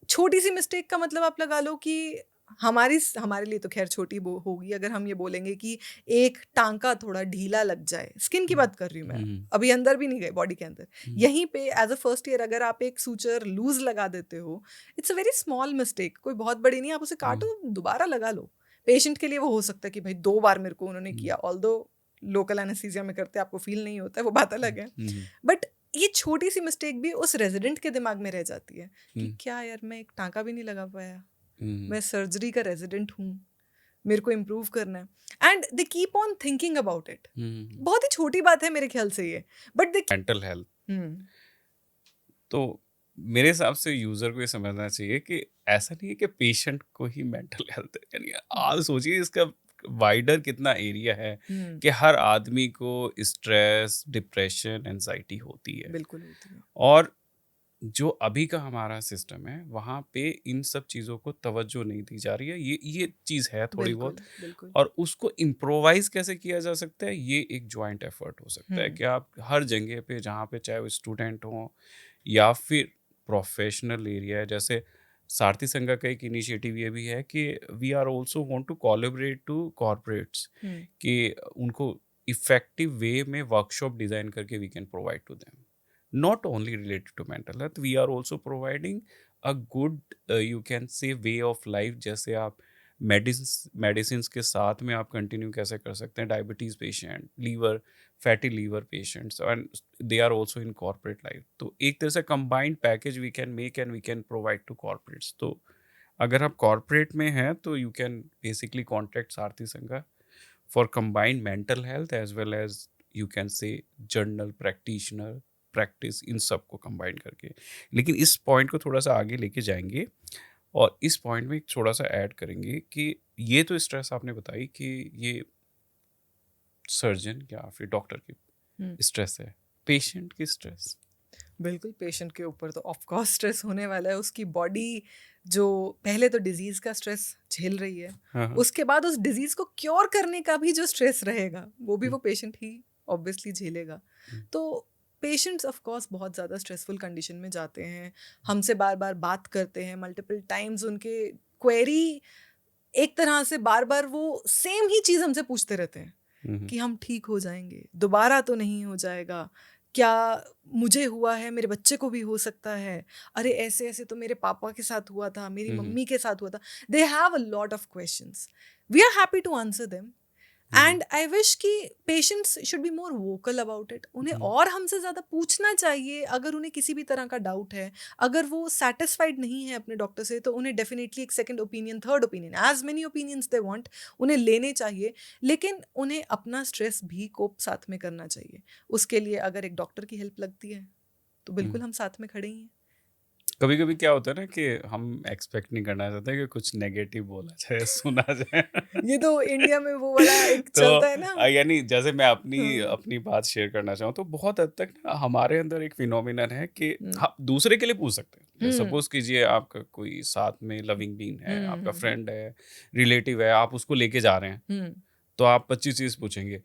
छोटी सी मिस्टेक का मतलब आप लगा लो कि हमारे लिए तो खैर छोटी होगी अगर हम ये बोलेंगे कि एक टांका थोड़ा ढीला लग जाए, स्किन की बात कर रही हूँ मैं, हम्म, अभी अंदर भी नहीं गए बॉडी के अंदर, हम्म, यहीं पे एज अ फर्स्ट ईयर अगर आप एक सूचर लूज लगा देते हो, it's a very small mistake, कोई बहुत बड़ी नहीं, आप उसे हम्म, काटो दोबारा लगा लो। पेशेंट के लिए वो हो सकता है कि भाई 2 बार मेरे को उन्होंने हम्म, किया, ऑल्दो लोकल एनेस्थीसिया में करते आपको फील नहीं होता है, वो बात अलग है। हम्म, बट ये छोटी सी मिस्टेक भी उस रेजिडेंट के दिमाग में रह जाती है कि हम्म, क्या यार मैं एक टांका भी नहीं लगा पाया, हम्म, मैं सर्जरी का रेजिडेंट हूँ, मेरे को इम्प्रूव करना है, and they keep on thinking about it. Hmm. बहुत ही छोटी बात है मेरे ख्याल से ये, but they mental health, hmm, तो मेरे हिसाब से यूजर को ये समझना चाहिए कि ऐसा नहीं है कि पेशेंट को ही मेंटल हेल्थ है, यानी आप सोचिए इसका वाइडर कितना एरिया है हम्म, कि हर आदमी को स्ट्रेस, डिप्रेशन, एंजाइटी होती है। बिल्कुल होती है। और जो अभी का हमारा सिस्टम है वहाँ पे इन सब चीज़ों को तवज्जो नहीं दी जा रही है, ये चीज़ है थोड़ी बहुत। बिल्कुल, बिल्कुल। और उसको इम्प्रोवाइज कैसे किया जा सकता है, ये एक जॉइंट एफर्ट हो सकता है हम्म, कि आप हर जगह पे जहाँ पे चाहे वो स्टूडेंट हो या फिर प्रोफेशनल एरिया है, जैसे सारथी संघ का एक इनिशिएटिव ये भी है कि we are also want to collaborate to corporates, hmm, कि उनको इफेक्टिव वे में वर्कशॉप डिज़ाइन करके we can provide to them, not only related to mental health, we are also providing a good you can say way of life, जैसे आप medicine के साथ में आप कंटिन्यू कैसे कर सकते हैं, diabetes patient, liver, fatty liver patients, and they are also in corporate life, तो एक तरह से combined package we can make and we can provide to corporates. तो अगर आप कॉर्पोरेट में हैं तो you can basically contact Sarathi Sangh for combined mental health as well as you can say general practitioner practice, इन सब को कंबाइन करके। लेकिन इस पॉइंट को थोड़ा सा आगे लेके जाएंगे और इस पॉइंट में थोड़ा सा ऐड करेंगे कि ये तो स्ट्रेस आपने बताई कि ये सर्जन या फिर डॉक्टर की हम्म। स्ट्रेस है, पेशेंट की स्ट्रेस। बिल्कुल, पेशेंट के ऊपर तो ऑफ कोर्स स्ट्रेस होने वाला है। उसकी बॉडी जो पहले तो डिजीज़ का स्ट्रेस झेल रही है, हाँ, हाँ। उसके बाद उस डिजीज़ को क्योर करने का भी जो स्ट्रेस रहेगा, वो भी हुँ, वो पेशेंट ही ऑब्वियसली झेलेगा। हुँ, तो पेशेंट्स ऑफ कोर्स बहुत ज़्यादा स्ट्रेसफुल कंडीशन में जाते हैं, हमसे बार-बार बात करते हैं, मल्टीपल टाइम्स उनके क्वेरी एक तरह से बार-बार वो सेम ही चीज़ हमसे पूछते रहते हैं हुँ, हुँ, कि हम ठीक हो जाएँगे, दोबारा तो नहीं हो जाएगा? क्या मुझे हुआ है, मेरे बच्चे को भी हो सकता है? अरे ऐसे-ऐसे तो मेरे पापा के साथ हुआ था, मेरी हुँ, हुँ, मम्मी के साथ हुआ था। They have a lot of questions. We are happy to answer them. Hmm, and I wish कि patients should be more vocal about it. उन्हें हुँ, और हमसे ज़्यादा पूछना चाहिए अगर उन्हें किसी भी तरह का डाउट है। अगर वो सेटिस्फाइड नहीं है अपने डॉक्टर से, तो उन्हें डेफिनेटली एक second opinion, third opinion, as many opinions they want, उन्हें लेने चाहिए। लेकिन उन्हें अपना स्ट्रेस भी कोप साथ में करना चाहिए। उसके लिए अगर एक डॉक्टर की हेल्प लगती है तो हुँ। बिल्कुल हम साथ में खड़े ही हैं। कभी-कभी क्या होता है ना कि हम एक्सपेक्ट नहीं करना चाहते कि कुछ नेगेटिव बोला जाए, सुना जाए। ये तो इंडिया में वो वाला एक तो चलता है ना। यानी जैसे मैं अपनी हाँ। अपनी बात शेयर करना चाहूँ तो बहुत हद तक ना हमारे अंदर एक फिनोमिनन है कि हम्म। हम दूसरे के लिए पूछ सकते हैं। जैसे हम्म। सपोज़ कीजिए आपका कोई साथ में लविंग बीइंग है, आपका हम्म। फ्रेंड है, रिलेटिव है, आप उसको लेके जा रहे हैं, हम्म। तो आप 25 चीज़ पूछेंगे।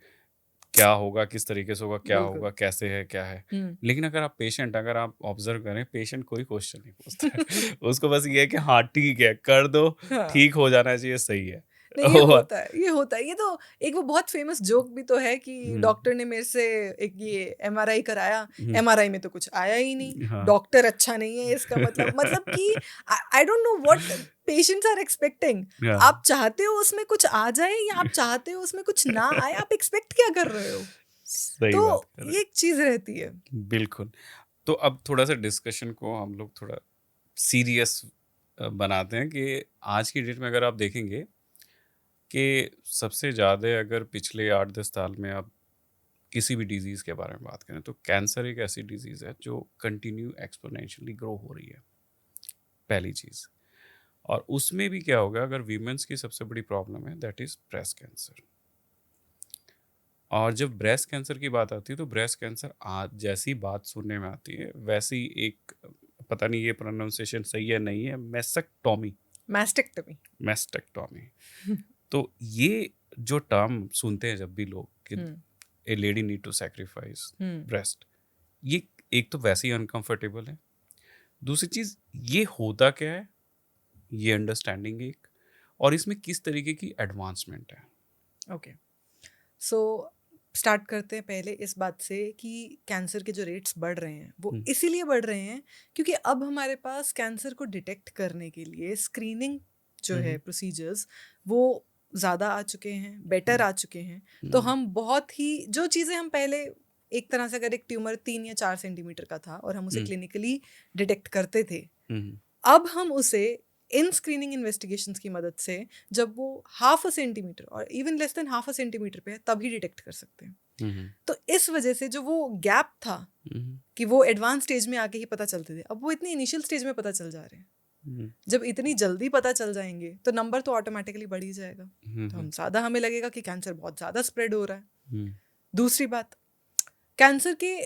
क्या होगा, किस तरीके से होगा, क्या बिल्कुल। होगा, कैसे है, क्या है? हम्म। लेकिन अगर आप पेशेंट अगर आप ऑब्ज़र्व करें, पेशेंट कोई क्वेश्चन नहीं पूछता है। उसको बस ये है कि हाँ, ठीक है, कर दो, हाँ। ठीक हो जाना चाहिए, सही है। नहीं, ये और होता है, ये होता है। ये तो एक वो बहुत फेमस जोक भी तो है कि हुँ, डॉक्टर ने मेरे से एक ये एमआरआई कराया, हुँ, एमआरआई में तो कुछ आया ही नहीं, हाँ। डॉक्टर अच्छा नहीं है इसका मतलब कि I don't know what patients are expecting. हाँ, आप चाहते हो उसमें कुछ आ जाए या आप चाहते हो उसमें कुछ ना आए? आप एक्सपेक्ट क्या कर रहे हो? सही तो बात कर रहे ये एक चीज़ रहती है। हैं। बिल्कुल। तो अब थोड़ा-सा डिस्कशन को हम लोग थोड़ा सीरियस बनाते हैं कि आज की डेट में अगर आप देखेंगे कि सबसे ज़्यादा अगर पिछले 8-10 साल में आप किसी भी डिजीज़ के बारे में बात करें तो कैंसर एक ऐसी डिजीज़ है जो कंटिन्यू एक्सपोनेंशियली ग्रो हो रही है, पहली चीज़। और उसमें भी क्या होगा अगर वीमेंस की सबसे बड़ी प्रॉब्लम है दैट इज़ ब्रेस्ट कैंसर। और जब ब्रेस्ट कैंसर की बात आती है तो ब्रेस्ट कैंसर आज जैसी बात सुनने में आती है वैसी एक पता नहीं ये प्रोनाउंसिएशन सही है नहीं है मेस्टेक्टॉमी मैस्टेक्टमी। मेस्टेक्टॉमी तो ये जो टर्म सुनते हैं जब भी लोग कि hmm, a lady need to sacrifice hmm, breast ये एक तो वैसे ही अनकंफर्टेबल है दूसरी चीज़ ये होता क्या है ये अंडरस्टैंडिंग एक और इसमें किस तरीके की एडवांसमेंट है। ओके। सो स्टार्ट करते हैं पहले इस बात से कि कैंसर के जो रेट्स बढ़ रहे हैं वो हम्म, इसीलिए बढ़ रहे हैं क्योंकि अब हमारे पास कैंसर को डिटेक्ट करने के लिए स्क्रीनिंग जो है हम्म, प्रोसीजर्स वो ज़्यादा आ चुके हैं, बेटर हम्म, आ चुके हैं। तो हम्म, हम बहुत ही जो चीज़ें हम पहले एक तरह से अगर एक ट्यूमर 3 या 4 सेंटीमीटर का था और हम उसे हम्म, क्लिनिकली डिटेक्ट करते थे, हम्म, अब हम उसे इन स्क्रीनिंग इन्वेस्टिगेशंस की मदद से जब वो हाफ अ सेंटीमीटर और even less than half a centimetre पे है तभी डिटेक्ट कर सकते हैं। हम्म, तो इस वजह से जो वो गैप था हम्म, कि वो एडवांस स्टेज में आके ही पता चलते थे, अब वो इतनी इनिशियल स्टेज में पता चल जा रहे हैं। हम्म, जब इतनी जल्दी पता चल जाएंगे तो नंबर तो ऑटोमेटिकली बढ़ ही जाएगा। तो हम्म, हम ज़्यादा हमें लगेगा कि कैंसर बहुत ज़्यादा स्प्रेड हो रहा है। हम्म, दूसरी बात, कैंसर के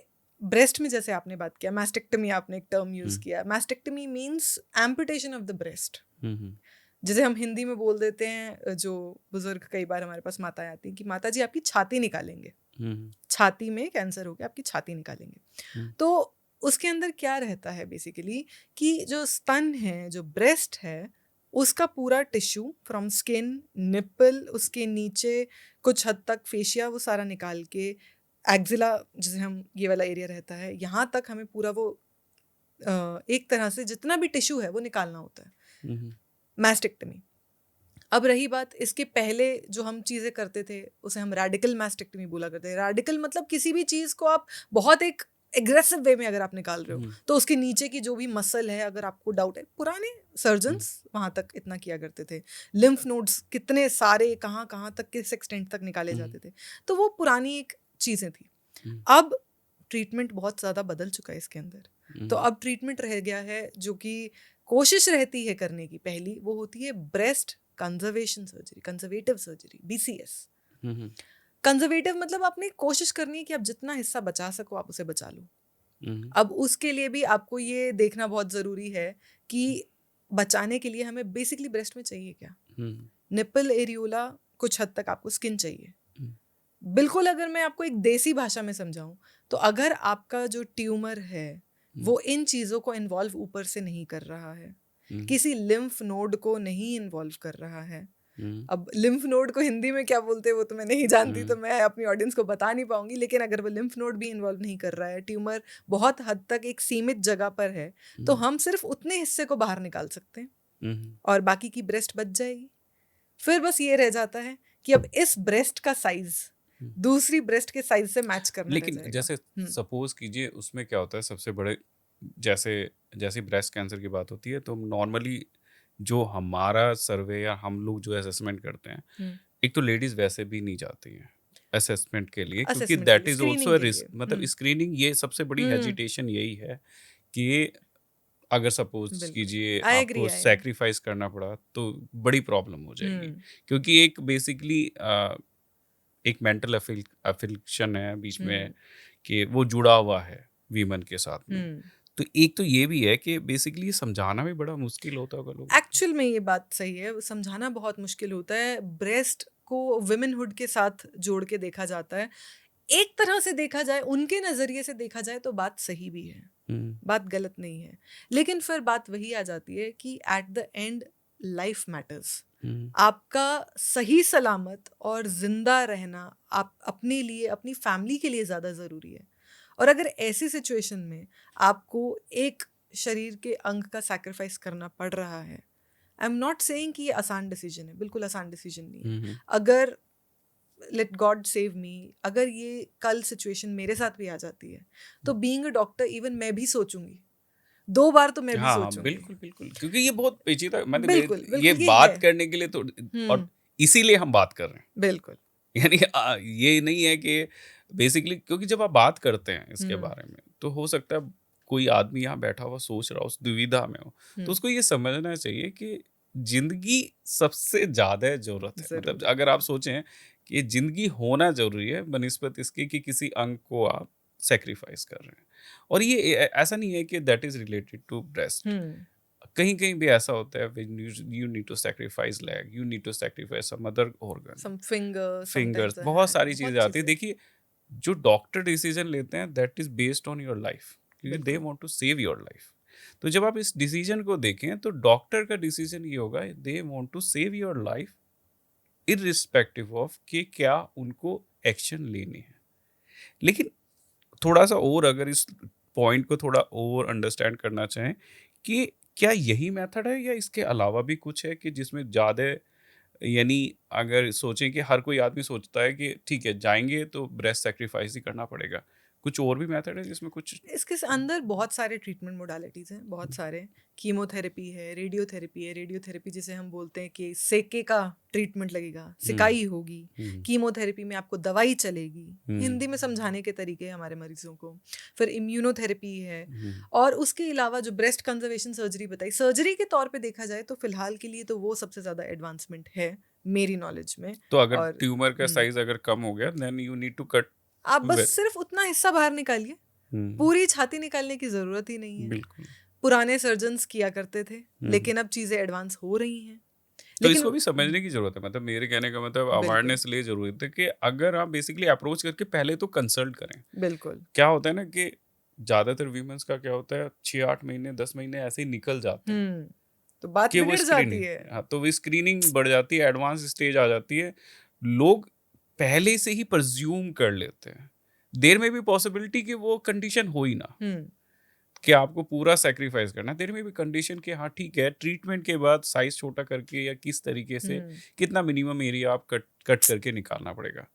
ब्रेस्ट में जैसे आपने बात किया, मैस्टेक्टमी आपने एक टर्म यूज़ हम्म, किया। Mastectomy means amputation of the breast, hmm, जिसे हम हिंदी में बोल देते हैं, जो बुजुर्ग कई बार हमारे पास माताएं आती हैं कि माता जी आपकी छाती निकालेंगे, हम्म, छाती में कैंसर हो गया, आपकी छाती निकालेंगे। हम्म, तो उसके अंदर क्या रहता है बेसिकली कि जो स्तन है, जो ब्रेस्ट है, उसका पूरा टिश्यू फ्रॉम स्किन, निप्पल, उसके नीचे कुछ हद तक फेशिया, वो सारा निकाल के एक्जिला, जिसे हम ये वाला एरिया रहता है, यहाँ तक हमें पूरा वो एक तरह से जितना भी टिश्यू है वो निकालना होता है, हम्म, मैस्टेक्टमी। अब रही बात इसके पहले जो हम चीज़ें करते थे उसे हम रेडिकल मैस्टेक्टमी बोला करते हैं। रेडिकल मतलब किसी भी चीज़ को आप बहुत एक एग्रेसिव वे में अगर आप निकाल रहे हो हम्म, तो उसके नीचे की जो भी मसल है, अगर आपको डाउट है, पुराने सर्जन्स वहाँ तक इतना किया करते थे। लिम्फ नोड्स कितने सारे कहाँ कहाँ तक, किस एक्सटेंट तक निकाले हम्म, जाते थे, तो वो पुरानी एक चीज़ें थी। हम्म, अब ट्रीटमेंट बहुत ज़्यादा बदल चुका है इसके अंदर। तो हम्म, अब ट्रीटमेंट रह गया है जो कि कोशिश रहती है करने की, पहली वो होती है breast conservation surgery, conservative surgery, BCS. Hmm, conservative मतलब आपने कोशिश करनी है कि आप जितना हिस्सा बचा सको आप उसे बचा लो। अब उसके लिए भी आपको ये देखना बहुत ज़रूरी है कि बचाने के लिए हमें बेसिकली ब्रेस्ट में चाहिए क्या। निपल एरियोला कुछ हद तक आपको स्किन चाहिए। बिल्कुल अगर मैं आपको एक देसी भाषा में समझाऊं तो अगर आपका जो ट्यूमर है वो इन चीज़ों को इन्वॉल्व ऊपर से नहीं कर रहा है, किसी लिम्फ नोड को नहीं इन्वॉल्व कर रहा है। अब लिम्फ नोड को हिंदी में क्या बोलते हैं वो तो मैं नहीं जानती, तो मैं अपनी ऑडियंस को बता नहीं पाऊंगी, लेकिन अगर वो लिम्फ नोड भी इन्वॉल्व नहीं कर रहा है, ट्यूमर बहुत हद तक एक सीमित जगह पर है, तो हम सिर्फ उतने हिस्से को बाहर निकाल सकते हैं और बाकी की ब्रेस्ट बच जाएगी। फिर बस ये रह जाता है कि अब इस ब्रेस्ट का साइज दूसरी ब्रेस्ट के साइज से मैच करना लेकिन रह जाएगा। जैसे सपोज कीजिए उसमें क्या होता है सबसे बड़े, जैसे जैसे ब्रेस्ट कैंसर की बात होती है तो नॉर्मली जो हमारा सर्वे या हम लोग जो असेसमेंट करते हैं, एक तो लेडीज वैसे भी नहीं जाती हैं असेसमेंट के लिए, क्योंकि Assessment दैट के लिए, इज screening ऑल्सो के लिए। मतलब स्क्रीनिंग, ये सबसे बड़ी हेजिटेशन यही है कि अगर सपोज बिल्कुल। कीजिए I आपको agree, I agree. सेक्रीफाइस करना पड़ा तो बड़ी प्रॉब्लम हो जाएगी, क्योंकि एक बेसिकली एक मेंटल अफिक्शन है बीच में कि वो जुड़ा हुआ है वीमन के साथ में। तो एक तो ये भी है कि बेसिकली समझाना भी बड़ा मुश्किल होता होगा लोगों को। एक्चुअल में ये बात सही है, समझाना बहुत मुश्किल होता है। ब्रेस्ट को विमेनहुड के साथ जोड़ के देखा जाता है। एक तरह से देखा जाए, उनके नजरिए से देखा जाए तो बात सही भी है, बात गलत नहीं है, लेकिन फिर बात वही आ जाती है कि at the end life matters. आपका सही सलामत और जिंदा रहना आप अपने लिए, अपनी फैमिली के लिए ज़्यादा ज़रूरी है। और अगर ऐसी सिचुएशन में आपको एक शरीर के अंग का सैक्रिफाइस करना पड़ रहा है, आई एम नॉट सेइंग कि ये आसान डिसीजन है, बिल्कुल आसान डिसीजन नहीं है। अगर लेट गॉड सेव मी, अगर ये कल सिचुएशन मेरे साथ भी आ जाती है तो बीइंग अ डॉक्टर इवन मैं भी सोचूंगी, 2 बार तो मैं भी हाँ सोचूंगी। बिल्कुल बिल्कुल, क्योंकि ये बहुत पेचीदा, मतलब बिल्कुल ये बिल्कुल ये बात है। करने के लिए तो, और इसीलिए हम बात कर रहे हैं। बिल्कुल यानी ये नहीं है कि बेसिकली, क्योंकि जब आप बात करते हैं इसके बारे में तो हो सकता है कोई आदमी यहाँ बैठा हुआ सोच रहा हो, उस दुविधा में हो, तो उसको ये समझना चाहिए कि जिंदगी सबसे ज्यादा जरूरत है। मतलब जरूरी। अगर आप सोचें कि जिंदगी होना जरूरी है बनिस्बत इसके कि किसी अंग को आप सेक्रीफाइस कर रहे हैं। और ये ऐसा नहीं है कि that is related to breast, कहीं कहीं भी ऐसा होता है, you need to sacrifice leg, you need to sacrifice some other organ, some fingers, fingers, sometimes the बहुत हैंड, सारी बहुत चीजें आती है। चीजें। देखिए जो डॉक्टर डिसीजन लेते हैं that is based on your life, क्योंकि दे बिल्कुल। Want to save your life. तो जब आप इस डिसीजन को देखें तो डॉक्टर का डिसीजन ये होगा, they want to save your life irrespective of कि क्या उनको एक्शन लेने हैं। लेकिन थोड़ा सा और अगर इस पॉइंट को थोड़ा और अंडरस्टैंड करना चाहें कि क्या यही मेथड है या इसके अलावा भी कुछ है कि जिसमें ज़्यादा, यानी अगर सोचें कि हर कोई आदमी सोचता है कि ठीक है जाएंगे तो ब्रेस्ट सेक्रीफाइस ही करना पड़ेगा, कुछ और भी मेथड है जिसमें कुछ? इसके अंदर बहुत सारे ट्रीटमेंट मोडालिटीज हैं, बहुत सारे। कीमोथेरेपी है, रेडियोथेरेपी है। रेडियोथेरेपी जिसे हम बोलते हैं कि सेके का ट्रीटमेंट लगेगा, सिकाई होगी। कीमोथेरेपी में आपको दवाई चलेगी, हिंदी में समझाने के तरीके हैं हमारे मरीजों को। फिर इम्यूनोथेरेपी है। और उसके अलावा जो ब्रेस्ट कंजर्वेशन सर्जरी बताई, सर्जरी के तौर पे देखा जाए तो फिलहाल के लिए तो वो सबसे ज़्यादा एडवांसमेंट है मेरी नॉलेज में। तो अगर और ट्यूमर का साइज अगर कम हो गया then you need to cut, आप बस सिर्फ उतना हिस्सा बाहर निकालिए, पूरी छाती निकालने की जरूरत ही नहीं है। बिल्कुल। पुराने सर्जन्स किया करते थे, लेकिन अब चीजें एडवांस हो रही हैं। तो इसको भी समझने की जरूरत है, मतलब मेरे कहने का मतलब अवेयरनेस लिए जरूरत है कि अगर आप बेसिकली अप्रोच करके पहले तो कंसल्ट करें। बिल्कुल। क्या होता है ना कि ज्यादातर वीमेंस का क्या होता है 6-8 महीने 10 महीने ऐसे ही निकल जाते हैं तो बात कि वो बिगड़ जाती स्क्रीनिंग, है। हाँ तो वो स्क्रीनिंग बढ़ जाती है, एडवांस स्टेज आ जाती है, लोग पहले से ही प्रज्यूम कर लेते हैं, देर में भी पॉसिबिलिटी कि वो कंडीशन हो ही ना, कि आपको पूरा सेक्रीफाइस करना है। देर में भी कंडीशन कि हाँ ठीक है ट्रीटमेंट के बाद साइज छोटा करके या किस तरीके से कितना मिनिमम एरिया आप कट करके निकालना पड़ेगा।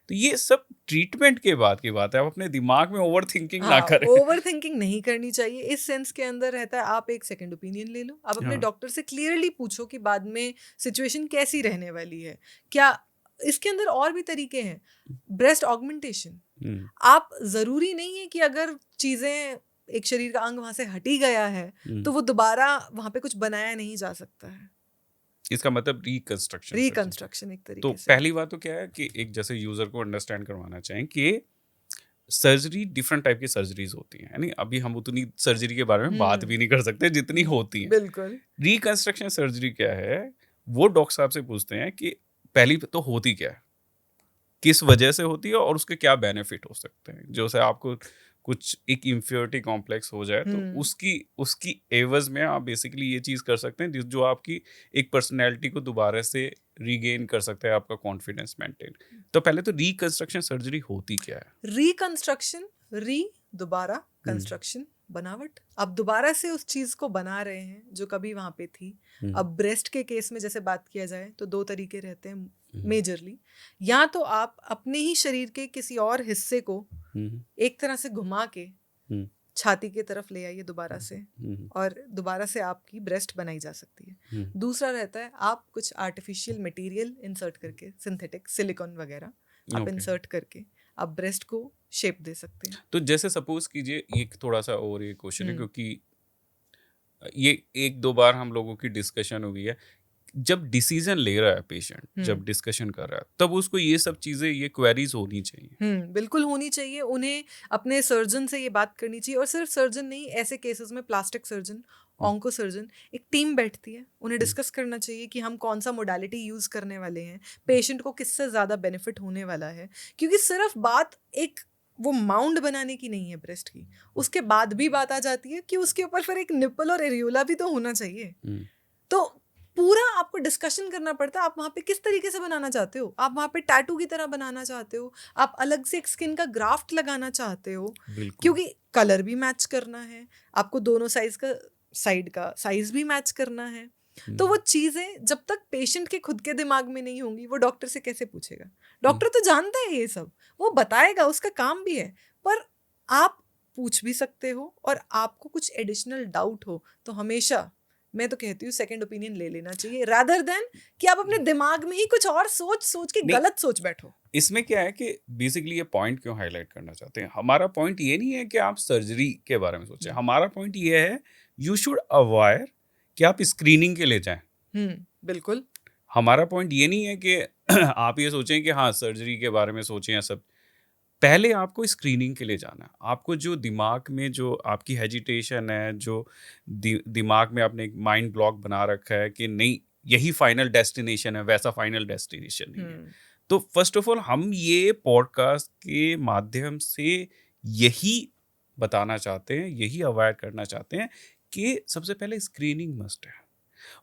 तो ये सब ट्रीटमेंट के बाद की बात है, आप अपने दिमाग में ओवर थिंकिंग ना करें। ओवर थिंकिंग नहीं करनी चाहिए। इस सेंस के अंदर रहता है, आप एक सेकंड ओपिनियन ले लो, आप अपने डॉक्टर से क्लियरली पूछो कि बाद में सिचुएशन कैसी रहने वाली है। क्या इसके अंदर और भी तरीके हैं? ब्रेस्ट ऑगमेंटेशन, आप जरूरी नहीं है कि अगर चीजें, एक शरीर का अंग वहां से हटी गया है तो वो दोबारा वहां पे कुछ बनाया नहीं जा सकता है। इसका मतलब रिकंस्ट्रक्शन एक तरीके तो से। पहली बात तो क्या है कि एक जैसे यूजर को अंडरस्टैंड करवाना चाहें कि सर्जरी डिफरेंट टाइप की सर्जरीज होती हैं, यानी अभी हम उतनी सर्जरी के बारे में बात भी नहीं कर सकते जितनी होती हैं। बिल्कुल। रिकंस्ट्रक्शन सर्जरी क्या है, वो डॉक्टर साहब से पूछते हैं कि पहली तो होती क्या है, किस वजह से होती है और उसके क्या बेनिफिट हो सकते हैं। जैसे आपको कुछ एक इंफियोरिटी कॉम्प्लेक्स हो जाए तो उसकी उसकी एवज में आप बेसिकली ये चीज़ कर सकते हैं जो आपकी एक पर्सनैलिटी को दोबारा से रीगेन कर सकता है, आपका कॉन्फिडेंस मेंटेन। तो पहले तो रिकंस्ट्रक्शन सर्जरी होती क्या है? रिकंस्ट्रक्शन, दोबारा, कंस्ट्रक्शन, बनावट। अब दोबारा से उस चीज को बना रहे हैं जो कभी वहां पे थी। अब ब्रेस्ट के केस में जैसे बात किया जाए तो 2 तरीके रहते हैं मेजरली। या तो आप अपने ही शरीर के किसी और हिस्से को एक तरह से घुमा के छाती की तरफ ले आइए दोबारा से, और दोबारा से आपकी ब्रेस्ट बनाई जा सकती है। दूसरा रहता है आप कुछ आर्टिफिशियल मटेरियल इंसर्ट करके, सिंथेटिक सिलिकॉन वगैरह आप इंसर्ट करके आप ब्रेस्ट को शेप दे सकते हैं। तो जैसे सपोज कीजिए, एक थोड़ा सा और ये क्वेश्चन है, क्योंकि ये 1-2 बार हम लोगों की डिस्कशन हुई है। जब डिसीजन ले रहा है पेशेंट, जब डिस्कशन कर रहा है, तब उसको ये सब चीजें, ये क्वेरीज होनी चाहिए। बिल्कुल होनी चाहिए। उन्हें अपने सर्जन से ये बात करनी चाहिए, और सिर्फ सर्जन नहीं, ऐसे केसेस में प्लास्टिक सर्जन, ऑन्को सर्जन, एक टीम बैठती है, उन्हें डिस्कस करना चाहिए कि हम कौन सा मोडालिटी यूज करने वाले हैं, पेशेंट को किससे ज्यादा बेनिफिट होने वाला है। क्योंकि सिर्फ बात एक वो माउंड बनाने की नहीं है ब्रेस्ट की, उसके बाद भी बात आ जाती है कि उसके ऊपर फिर एक निप्पल और एरियोला भी तो होना चाहिए। तो पूरा आपको डिस्कशन करना पड़ता है। आप वहाँ पे किस तरीके से बनाना चाहते हो, आप वहाँ पे टैटू की तरह बनाना चाहते हो, आप अलग से एक स्किन का ग्राफ्ट लगाना चाहते हो, क्योंकि कलर भी मैच करना है आपको, दोनों साइड का साइज भी मैच करना है। तो वो चीजें जब तक पेशेंट के खुद के दिमाग में नहीं होंगी, वो डॉक्टर से कैसे पूछेगा? डॉक्टर तो जानता है ये सब, वो बताएगा, उसका काम भी है। पर आप पूछ भी सकते हो, और आपको कुछ एडिशनल डाउट हो तो हमेशा मैं तो कहती हूँ सेकंड ओपिनियन ले लेना चाहिए, रादर देन कि आप अपने दिमाग में ही कुछ और सोच के गलत सोच बैठो। इसमें क्या है कि बेसिकली ये पॉइंट क्यों हाईलाइट करना चाहते हैं, हमारा पॉइंट ये नहीं है कि आप सर्जरी के बारे में सोचें, हमारा पॉइंट ये है यू शुड अवॉइड कि आप स्क्रीनिंग के लिए जाएं। बिल्कुल। हमारा पॉइंट ये नहीं है कि आप ये सोचें कि हाँ सर्जरी के बारे में सोचें या सब। पहले आपको स्क्रीनिंग के लिए जाना है। आपको जो दिमाग में जो आपकी हेजिटेशन है, जो दिमाग में आपने एक माइंड ब्लॉक बना रखा है कि नहीं यही फाइनल डेस्टिनेशन है, वैसा फाइनल डेस्टिनेशन नहीं है। तो फर्स्ट ऑफ ऑल हम ये पॉडकास्ट के माध्यम से यही बताना चाहते हैं, यही अवॉइड करना चाहते हैं कि सबसे पहले स्क्रीनिंग मस्ट है।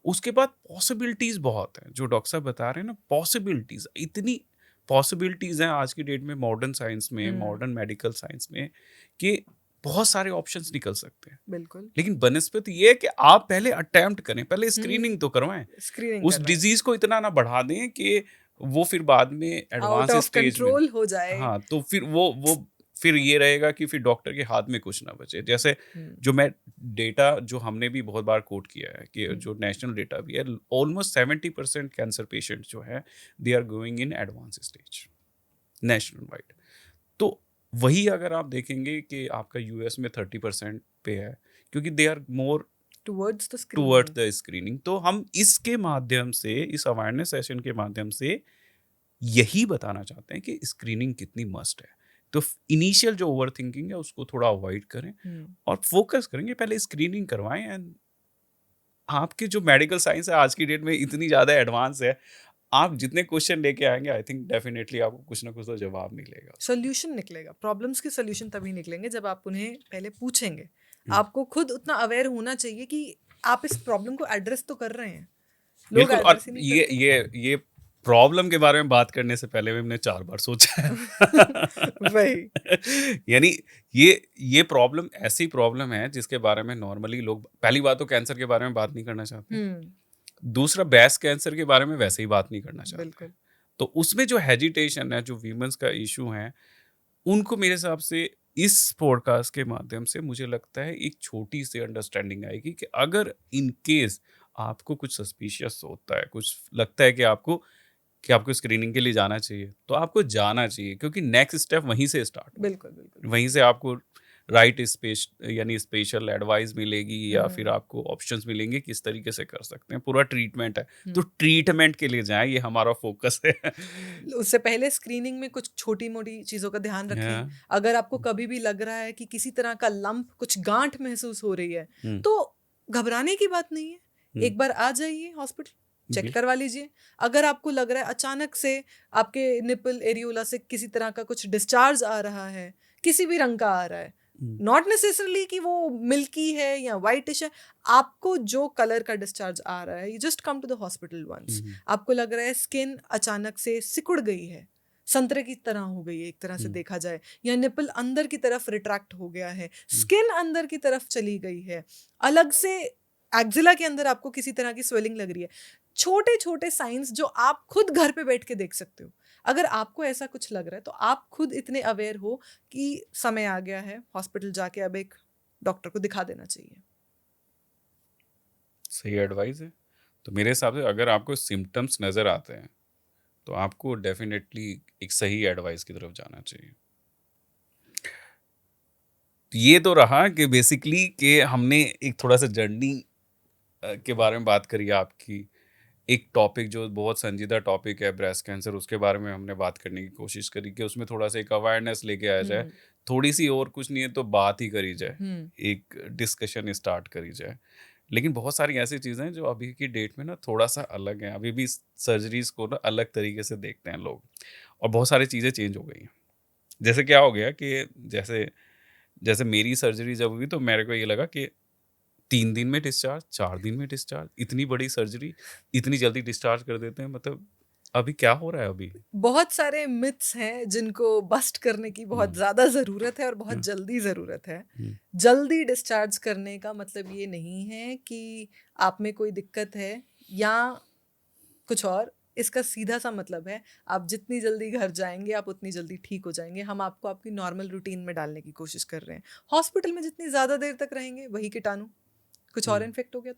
उसके बाद पॉसिबिलिटीज बहुत है, जो डॉक्टर साहब बता रहे हैं ना, पॉसिबिलिटीज इतनी पॉसिबिलिटीज हैं आज की डेट में, मॉडर्न साइंस में, मॉडर्न मेडिकल साइंस में, कि बहुत सारे ऑप्शंस निकल सकते हैं। बिल्कुल। लेकिन बनस्पति ये है कि आप पहले अटेम्प्ट करें, पहले स्क्रीनिंग तो करवाएं, उस डिजीज को इतना ना बढ़ा दें कि वो फिर बाद में एडवांस स्टेज में हो जाए। हाँ, तो फिर वो फिर ये रहेगा कि फिर डॉक्टर के हाथ में कुछ ना बचे। जैसे जो मैं डेटा जो हमने भी बहुत बार कोट किया है कि जो नेशनल डेटा भी है, ऑलमोस्ट 70% कैंसर पेशेंट जो है they are going in advance stage national wide. तो वही अगर आप देखेंगे कि आपका यूएस में 30% पे है, क्योंकि they are more towards the screening. तो हम इसके माध्यम से, इस अवेयरनेस सेशन के माध्यम से यही बताना चाहते हैं कि स्क्रीनिंग कितनी मस्ट है। तो इनिशियल जो ओवर थिंकिंग है उसको थोड़ा अवॉइड करें और फोकस करेंगे, पहले स्क्रीनिंग करवाएं। एंड आपकी जो मेडिकल साइंस है आज की डेट में इतनी ज़्यादा एडवांस है, आप जितने क्वेश्चन लेके आएंगे आई थिंक डेफिनेटली आपको कुछ ना कुछ तो जवाब मिलेगा, सोल्यूशन निकलेगा। प्रॉब्लम्स के सोल्यूशन तभी निकलेंगे जब आप उन्हें पहले पूछेंगे। आपको खुद उतना अवेयर होना चाहिए कि आप इस प्रॉब्लम को एड्रेस तो कर रहे हैं। लोग एड्रेस ही नहीं करते। ये प्रॉब्लम के बारे में बात करने से पहले भी हमने 4 बार सोचा है। वही यानी ये प्रॉब्लम ऐसी प्रॉब्लम है जिसके बारे में नॉर्मली लोग, पहली बात तो कैंसर के बारे में बात नहीं करना चाहते, दूसरा ब्रेस्ट कैंसर के बारे में वैसे ही बात नहीं करना चाहते। तो उसमें जो हेजिटेशन है, जो वीमेंस का इशू है, उनको मेरे हिसाब से इस पॉडकास्ट के माध्यम से मुझे लगता है एक छोटी सी अंडरस्टैंडिंग आएगी कि अगर इन केस आपको कुछ सस्पिशियस होता है, कुछ लगता है कि आपको स्क्रीनिंग के लिए जाना चाहिए, तो आपको जाना चाहिए, क्योंकि नेक्स्ट स्टेप वहीं से स्टार्ट। बिल्कुल वहीं से आपको राइट स्पेस यानी स्पेशल एडवाइस मिलेगी या फिर हम्म, आपको ऑप्शंस मिलेंगे किस तरीके से कर सकते हैं। पूरा ट्रीटमेंट है, तो हम्म। ट्रीटमेंट के लिए जाएं, ये हमारा फोकस है। उससे पहले स्क्रीनिंग में कुछ छोटी मोटी चीजों का ध्यान रखें। हाँ। अगर आपको कभी भी लग रहा है कि किसी तरह का लंप, कुछ गांठ महसूस हो रही है, हम्म, तो घबराने की बात नहीं है। हम्म, एक बार आ जाइए हॉस्पिटल, चेक बिल- करवा लीजिए। अगर आपको लग रहा है अचानक से आपके निपल एरियोला से किसी तरह का कुछ डिस्चार्ज आ रहा है, किसी भी रंग का आ रहा है, हम्म, नॉट नेसेसरली कि वो मिल्की है या वाइटिश है, आपको जो कलर का डिस्चार्ज आ रहा है, you just come to the hospital once. Hmm, आपको लग रहा है स्किन अचानक से सिकुड़ गई है, संतरे की तरह हो गई है एक तरह से हम्म, देखा जाए, या निपल अंदर की तरफ रिट्रैक्ट हो गया है, हम्म, स्किन अंदर की तरफ चली गई है, अलग से एक्जिला के अंदर आपको किसी तरह की स्वेलिंग लग रही है, छोटे छोटे साइंस जो आप खुद घर पे बैठ के देख सकते हो। अगर आपको ऐसा कुछ लग रहा है तो आप खुद इतने अवेयर हो कि समय आ गया है, हॉस्पिटल जाके अब एक डॉक्टर को दिखा देना चाहिए। सही एडवाइस है। तो मेरे हिसाब से अगर आपको सिम्टम्स नज़र आते हैं तो आपको डेफिनेटली एक सही एडवाइस की तरफ जाना चाहिए। तो ये तो रहा कि बेसिकली कि हमने एक थोड़ा सा जर्नी के बारे में बात करी आपकी। एक टॉपिक जो बहुत संजीदा टॉपिक है ब्रेस्ट कैंसर, उसके बारे में हमने बात करने की कोशिश करी कि उसमें थोड़ा सा एक अवेयरनेस लेके आया जाए। हम्म, थोड़ी सी और कुछ नहीं है तो बात ही करी जाए, हम्म, एक डिस्कशन स्टार्ट करी जाए। लेकिन बहुत सारी ऐसी चीज़ें हैं जो अभी की डेट में ना थोड़ा सा अलग हैं। अभी भी सर्जरीज को ना अलग तरीके से देखते हैं लोग, और बहुत सारी चीज़ें चेंज हो गई हैं। जैसे क्या हो गया कि जैसे जैसे मेरी सर्जरी जब हुई तो मेरे को ये लगा कि 3 दिन में डिस्चार्ज, 4 दिन में डिस्चार्ज, इतनी बड़ी सर्जरी इतनी जल्दी डिस्चार्ज कर देते हैं। मतलब अभी क्या हो रहा है अभी? बहुत सारे मिथ्स हैं जिनको बस्ट करने की बहुत हम्म, ज़्यादा ज़रूरत है और बहुत हम्म, जल्दी ज़रूरत है। हम्म, जल्दी डिस्चार्ज करने का मतलब ये नहीं है कि आप में कोई दिक्कत है या कुछ और। इसका सीधा सा मतलब है, आप जितनी जल्दी घर जाएंगे आप उतनी जल्दी ठीक हो जाएंगे। हम आपको आपकी नॉर्मल रूटीन में डालने की कोशिश कर रहे हैं। हॉस्पिटल में जितनी ज़्यादा देर तक रहेंगे वही कीटाणु कुछ और हम्म। इन्फेक्ट हो गया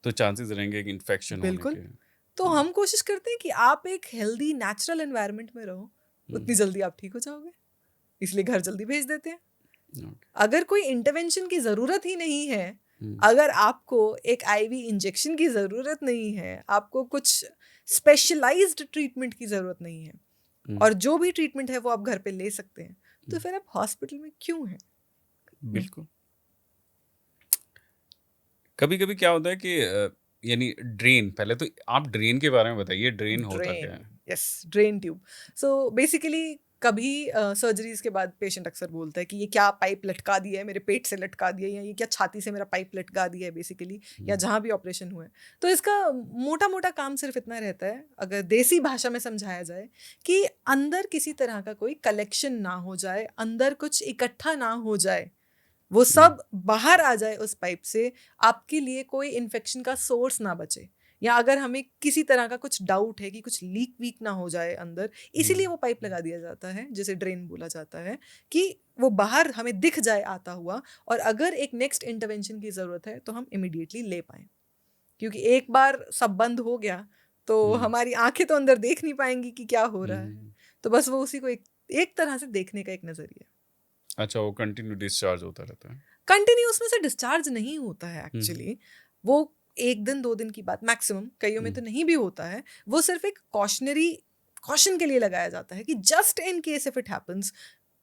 तो चांसेस रहेंगे कि इन्फेक्शन होने बिल्कुल। के। तो हम कोशिश करते हैं कि आप एक हेल्दी नेचुरल एनवायरनमेंट में रहो, हम्म, उतनी जल्दी आप ठीक हो जाओगे, इसलिए घर जल्दी भेज देते हैं। ओके, अगर कोई इंटरवेंशन की ज़रूरत ही नहीं है, हम्म, अगर आपको एक आईवी इंजेक्शन की ज़रूरत नहीं है, आपको कुछ स्पेशलाइज्ड ट्रीटमेंट की ज़रूरत नहीं है, हम्म, और जो भी ट्रीटमेंट है वो आप घर पे ले सकते हैं, तो हम्म, फिर आप हॉस्पिटल में क्यों हैं? बिल्कुल। कभी कभी क्या होता है कि यानी ड्रेन, पहले तो आप ड्रेन के बारे में बताइए, ड्रेन होता क्या ड्रेन, है? Yes, drain tube. So basically कभी सर्जरीज के बाद पेशेंट अक्सर बोलता है कि ये क्या पाइप लटका दिया है, मेरे पेट से लटका दिया है, या ये क्या छाती से मेरा पाइप लटका दिया है बेसिकली, या हम्म, जहाँ भी ऑपरेशन हुआ है। तो इसका मोटा मोटा काम सिर्फ इतना रहता है, अगर देसी भाषा में समझाया जाए, कि अंदर किसी तरह का कोई कलेक्शन ना हो जाए, अंदर कुछ इकट्ठा ना हो जाए, वो हम्म, सब बाहर आ जाए उस पाइप से, आपके लिए कोई इन्फेक्शन का सोर्स ना बचे। या अगर हमें किसी तरह का कुछ डाउट है कि कुछ लीक वीक ना हो जाए अंदर, इसीलिए वो पाइप लगा दिया जाता है, जिसे ड्रेन बोला जाता है, कि वो बाहर हमें दिख जाए आता हुआ, और अगर एक नेक्स्ट इंटरवेंशन की ज़रूरत है तो हम इमिडिएटली ले पाएँ। क्योंकि एक बार सब बंद हो गया तो हम्म, हमारी आंखें तो अंदर देख नहीं पाएंगी कि क्या हो रहा है। हम्म। तो बस वो उसी को एक तरह से देखने का एक नज़रिया। अच्छा, वो कंटिन्यू डिस्चार्ज होता रहता है। कंटिन्यू उसमें से डिस्चार्ज नहीं होता है हम्म, एक्चुअली। वो एक दिन दो दिन की बात मैक्सिमम, कईयों में हम्म, तो नहीं भी होता है। वो सिर्फ एक कॉशनरी कॉशन के लिए लगाया जाता है कि just in case if it happens.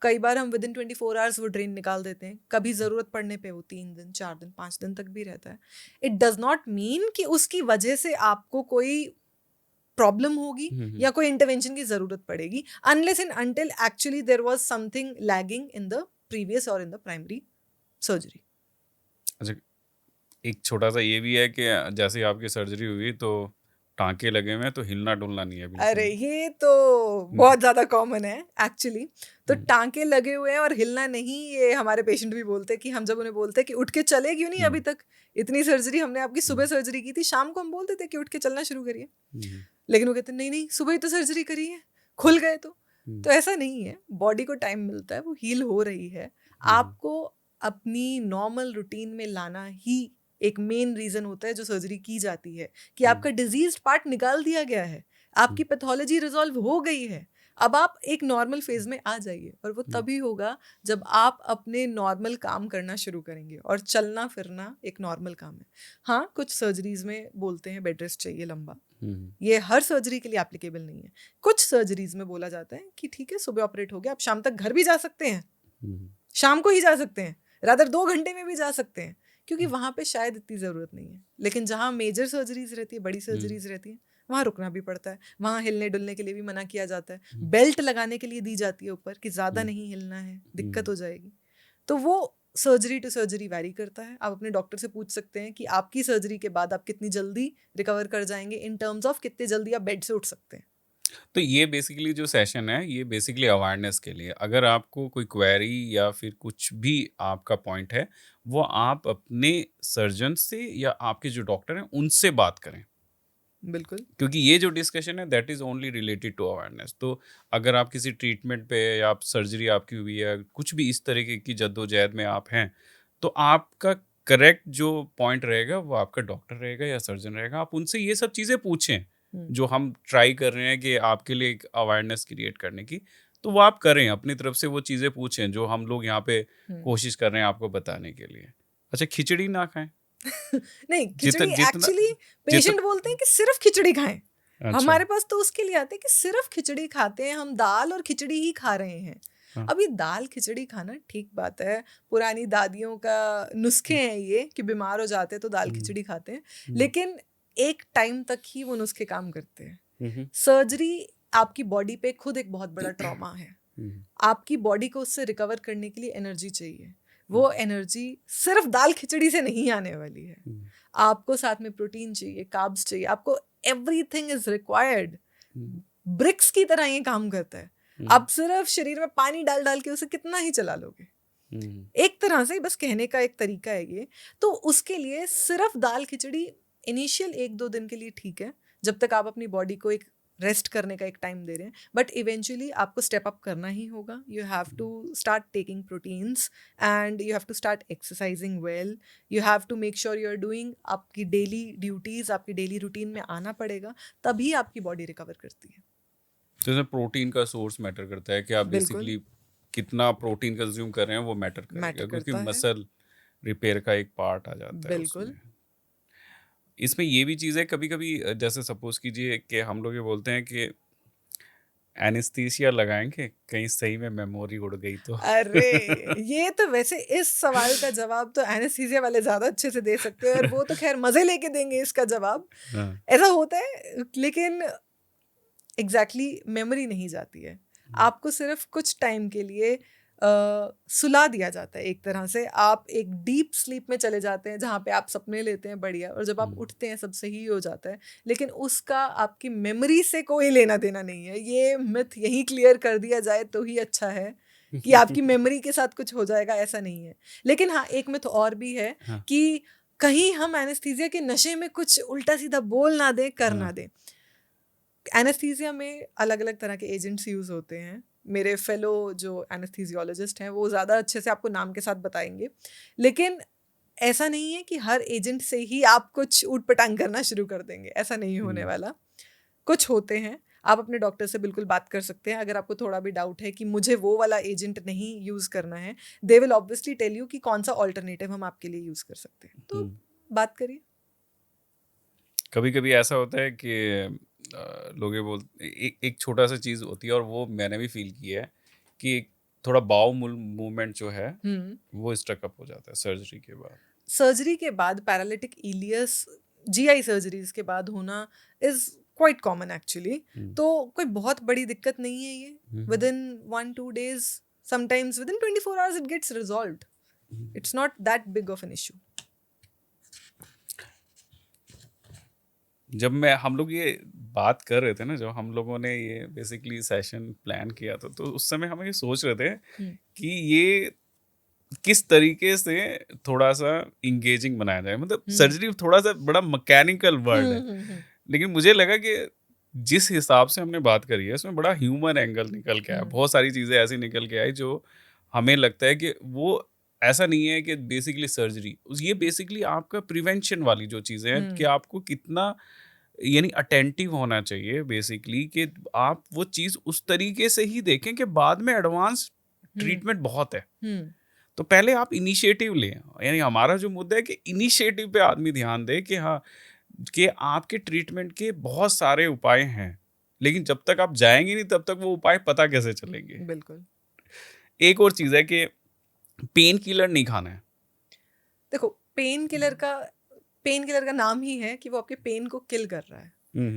कई बार हम विद इन 24 आवर्स वो ड्रेन निकाल देते हैं, कभी ज़रूरत पड़ने पे वो 3 दिन 4 दिन 5 दिन तक भी रहता है। इट डज नॉट मीन कि उसकी वजह से आपको कोई प्रॉब्लम होगी हम्म। या कोई इंटरवेंशन की ज़रूरत पड़ेगी, unless and until actually there was something lagging in the previous और इन द प्राइमरी सर्जरी। अच्छा, एक छोटा सा ये भी है कि जैसे ही आपकी सर्जरी हुई तो टांके लगे हुए हैं, तो हिलना डुलना नहीं है अरे बिल्कुल। ये तो हम्म, बहुत ज़्यादा कॉमन है एक्चुअली। तो हम्म, टांके लगे हुए हैं और हिलना नहीं, ये हमारे पेशेंट भी बोलते हैं कि हम जब उन्हें बोलते हैं कि उठ के चले क्यों नहीं हम्म, अभी तक, इतनी सर्जरी हमने आपकी हम्म, सुबह सर्जरी की थी, शाम को हम बोलते थे कि उठ के चलना शुरू करिए, हम्म, लेकिन वो कहते हैं नहीं नहीं सुबह ही तो सर्जरी करी है, खुल गए तो। हम्म, तो ऐसा नहीं है, बॉडी को टाइम मिलता है, वो हील हो रही है। हम्म, आपको अपनी नॉर्मल रूटीन में लाना ही एक मेन रीज़न होता है जो सर्जरी की जाती है, कि हम्म, आपका डिजीज पार्ट निकाल दिया गया है, हम्म, आपकी पैथोलॉजी रिजॉल्व हो गई है, अब आप एक नॉर्मल फेज में आ जाइए, और वो तभी होगा जब आप अपने नॉर्मल काम करना शुरू करेंगे, और चलना फिरना एक नॉर्मल काम है। हाँ, कुछ सर्जरीज में बोलते हैं बेड रेस्ट चाहिए लंबा, ये हर सर्जरी के लिए एप्लीकेबल नहीं है। कुछ सर्जरीज में बोला जाता है कि ठीक है, सुबह ऑपरेट हो गया, आप शाम तक घर भी जा सकते हैं, शाम को ही जा सकते हैं, रादर 2 घंटे में भी जा सकते हैं, क्योंकि वहां पे शायद इतनी जरूरत नहीं है। लेकिन जहाँ मेजर सर्जरीज रहती है, बड़ी सर्जरीज रहती है, वहाँ रुकना भी पड़ता है, वहाँ हिलने डुलने के लिए भी मना किया जाता है, बेल्ट लगाने के लिए दी जाती है ऊपर कि ज्यादा नहीं हिलना है, दिक्कत हो जाएगी। तो वो सर्जरी टू सर्जरी वैरी करता है। आप अपने डॉक्टर से पूछ सकते हैं कि आपकी सर्जरी के बाद आप कितनी जल्दी रिकवर कर जाएंगे, इन टर्म्स ऑफ कितने जल्दी आप बेड से उठ सकते हैं। तो ये बेसिकली जो सेशन है ये बेसिकली अवेयरनेस के लिए, अगर आपको कोई क्वेरी या फिर कुछ भी आपका पॉइंट है वो आप अपने सर्जन से या आपके जो डॉक्टर हैं उनसे बात करें, बिल्कुल। क्योंकि ये जो डिस्कशन है that is only related to awareness. तो अगर आप किसी ट्रीटमेंट पे या आप सर्जरी आपकी हुई है, कुछ भी इस तरीके की जद्दोजहद में आप हैं, तो आपका करेक्ट जो पॉइंट रहेगा वो आपका डॉक्टर रहेगा या सर्जन रहेगा। आप उनसे ये सब चीज़ें पूछें जो हम ट्राई कर रहे हैं कि आपके लिए एक अवेयरनेस क्रिएट करने की, तो वो आप करें अपनी तरफ से, वो चीज़ें पूछें जो हम लोग यहाँ पे कोशिश कर रहे हैं आपको बताने के लिए। अच्छा, खिचड़ी ना खाएं। नहीं, जितना खिचड़ी जितना एक्चुअली पेशेंट बोलते हैं कि सिर्फ खिचड़ी खाएं। अच्छा, हमारे पास तो उसके लिए आते हैं कि सिर्फ खिचड़ी खाते हैं, हम दाल और खिचड़ी ही खा रहे हैं। हाँ। अब ये दाल खिचड़ी खाना ठीक बात है, पुरानी दादियों का नुस्खे हैं ये कि बीमार हो जाते हैं तो दाल खिचड़ी खाते हैं, लेकिन एक टाइम तक ही वो नुस्खे काम करते हैं। सर्जरी आपकी बॉडी पे खुद एक बहुत बड़ा ट्रॉमा है। आपकी बॉडी को उससे रिकवर करने के लिए एनर्जी चाहिए। वो एनर्जी सिर्फ दाल खिचड़ी से नहीं आने वाली है। आपको साथ में प्रोटीन चाहिए, कार्ब्स चाहिए, आपको एवरीथिंग इज रिक्वायर्ड। ब्रिक्स की तरह ये काम करता है। आप सिर्फ शरीर में पानी डाल डाल के उसे कितना ही चला लोगे। एक तरह से बस कहने का एक तरीका है ये। तो उसके लिए सिर्फ दाल खिचड़ी इनिशियल 1-2 दिन के लिए ठीक है, जब तक आप अपनी बॉडी को एक रेस्ट करने का एक टाइम दे रहे हैं। बट इवेंचुअली आपको स्टेप अप करना ही होगा। You have to start taking proteins and you have to start exercising well. You have to make sure you are doing, आपकी डेली ड्यूटीज़ आपकी डेली रूटीन में आना पड़ेगा, तभी आपकी बॉडी रिकवर करती है। जैसे प्रोटीन का सोर्स मैटर करता है कि आप बेसिकली कितना प्रोटीन कंज्यूम कर रहे हैं, वो मैटर करेगा, क्योंकि मसल रिपेयर का एक पार्ट आ जाता है बिल्कुल उसमें। इसमें ये भी चीज़ है, कभी कभी जैसे सपोज कीजिए कि हम लोग ये बोलते हैं कि एनेस्थीसिया लगाएंगे, कहीं सही में मेमोरी उड़ गई तो। अरे ये तो वैसे इस सवाल का जवाब तो एनेस्थीसिया वाले ज्यादा अच्छे से दे सकते हैं, और वो तो खैर मजे लेके देंगे इसका जवाब। ऐसा होता है, लेकिन एग्जैक्टली मेमोरी नहीं जाती है। आपको सिर्फ कुछ टाइम के लिए सुला दिया जाता है। एक तरह से आप एक डीप स्लीप में चले जाते हैं, जहाँ पे आप सपने लेते हैं बढ़िया, और जब आप उठते हैं सब सही हो जाता है। लेकिन उसका आपकी मेमोरी से कोई लेना देना नहीं है। ये मिथ यही क्लियर कर दिया जाए तो ही अच्छा है कि आपकी मेमोरी के साथ कुछ हो जाएगा, ऐसा नहीं है। लेकिन हाँ, एक मिथ और भी है कि कहीं हम एनेस्थीसिया के नशे में कुछ उल्टा सीधा बोल ना दें, कर ना दें। एनेस्थीसिया में अलग अलग तरह के एजेंट्स यूज होते हैं। मेरे फेलो जो एनेस्थीसियोलॉजिस्ट हैं वो ज़्यादा अच्छे से आपको नाम के साथ बताएंगे। लेकिन ऐसा नहीं है कि हर एजेंट से ही आप कुछ ऊट पटांग करना शुरू कर देंगे, ऐसा नहीं होने वाला। कुछ होते हैं, आप अपने डॉक्टर से बिल्कुल बात कर सकते हैं। अगर आपको थोड़ा भी डाउट है कि मुझे वो वाला एजेंट नहीं यूज़ करना है, they will obviously tell you कि कौन सा ऑल्टरनेटिव हम आपके लिए यूज़ कर सकते हैं। तो बात करिए। कभी कभी ऐसा होता है कि लोग ये बोलते, एक छोटा सा चीज़ होती है और वो मैंने भी फील किया है कि थोड़ा बाउ मूवमेंट जो है वो स्ट्रकअप हो जाता है सर्जरी के बाद। सर्जरी के बाद पैरालिटिक इलियस जीआई सर्जरीज के बाद होना इज क्वाइट कॉमन एक्चुअली। तो कोई बहुत बड़ी दिक्कत नहीं है ये। Within 1-2 days, sometimes within 24 hours it gets resolved. It's not that big of an issue. जब हम लोग ये बात कर रहे थे ना, जब हम लोगों ने ये बेसिकली सेशन प्लान किया था, तो उस समय हम ये सोच रहे थे कि ये किस तरीके से थोड़ा सा इंगेजिंग बनाया जाए। मतलब सर्जरी थोड़ा सा बड़ा मैकेनिकल वर्ड है, लेकिन मुझे लगा कि जिस हिसाब से हमने बात करी है उसमें बड़ा ह्यूमन एंगल निकल के आया। बहुत सारी चीज़ें ऐसी निकल के आई जो हमें लगता है कि वो ऐसा नहीं है कि बेसिकली सर्जरी, ये बेसिकली आपका प्रिवेंशन वाली जो चीज़ें हैं कि आपको कितना यानी अटेंटिव होना चाहिए बेसिकली, कि आप वो चीज़ उस तरीके से ही देखें कि बाद में एडवांस ट्रीटमेंट बहुत है। तो पहले आप इनिशिएटिव लें। यानी हमारा जो मुद्दा है कि इनिशिएटिव पे आदमी ध्यान दे कि हाँ, कि आपके ट्रीटमेंट के बहुत सारे उपाय हैं, लेकिन जब तक आप जाएंगे नहीं तब तक वो उपाय पता कैसे चलेंगे। बिल्कुल। एक और चीज़ है कि पेन किलर नहीं खाना है। देखो, पेन किलर का नाम ही है कि वो आपके पेन को किल कर रहा है।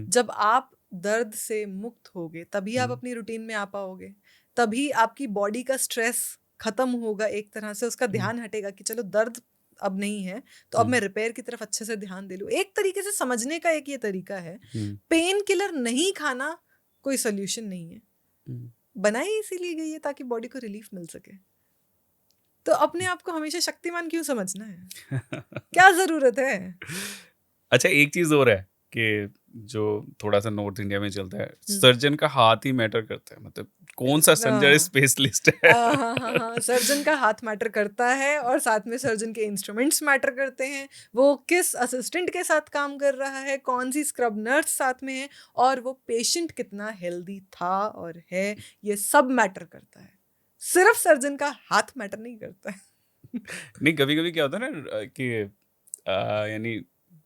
जब आप दर्द से मुक्त होगे तभी आप अपनी रूटीन में आ पाओगे, तभी आपकी बॉडी का स्ट्रेस खत्म होगा, एक तरह से उसका ध्यान हटेगा कि चलो दर्द अब नहीं है, तो अब मैं रिपेयर की तरफ अच्छे से ध्यान दे लूं। एक तरीके से समझने का एक ये तरीका है, पेन किलर नहीं खाना कोई सोल्यूशन नहीं है। बनाई इसीलिए गई है ताकि बॉडी को रिलीफ मिल सके। तो अपने आप को हमेशा शक्तिमान क्यों समझना है? क्या जरूरत है? अच्छा, एक चीज और है कि जो थोड़ा सा नॉर्थ इंडिया में चलता है, सर्जन का हाथ ही मैटर करता है। मतलब कौन सा सर्जन स्पेशलिस्ट है? हाँ, सर्जन का हाथ मैटर करता है, और साथ में सर्जन के इंस्ट्रूमेंट्स मैटर करते हैं। वो किस असिस्टेंट के साथ काम कर रहा है, कौन सी स्क्रब नर्स साथ में है, और वो पेशेंट कितना हेल्दी था और है, ये सब मैटर करता है। सिर्फ सर्जन का हाथ मैटर नहीं करता है। नहीं, कभी कभी क्या होता है ना कि यानी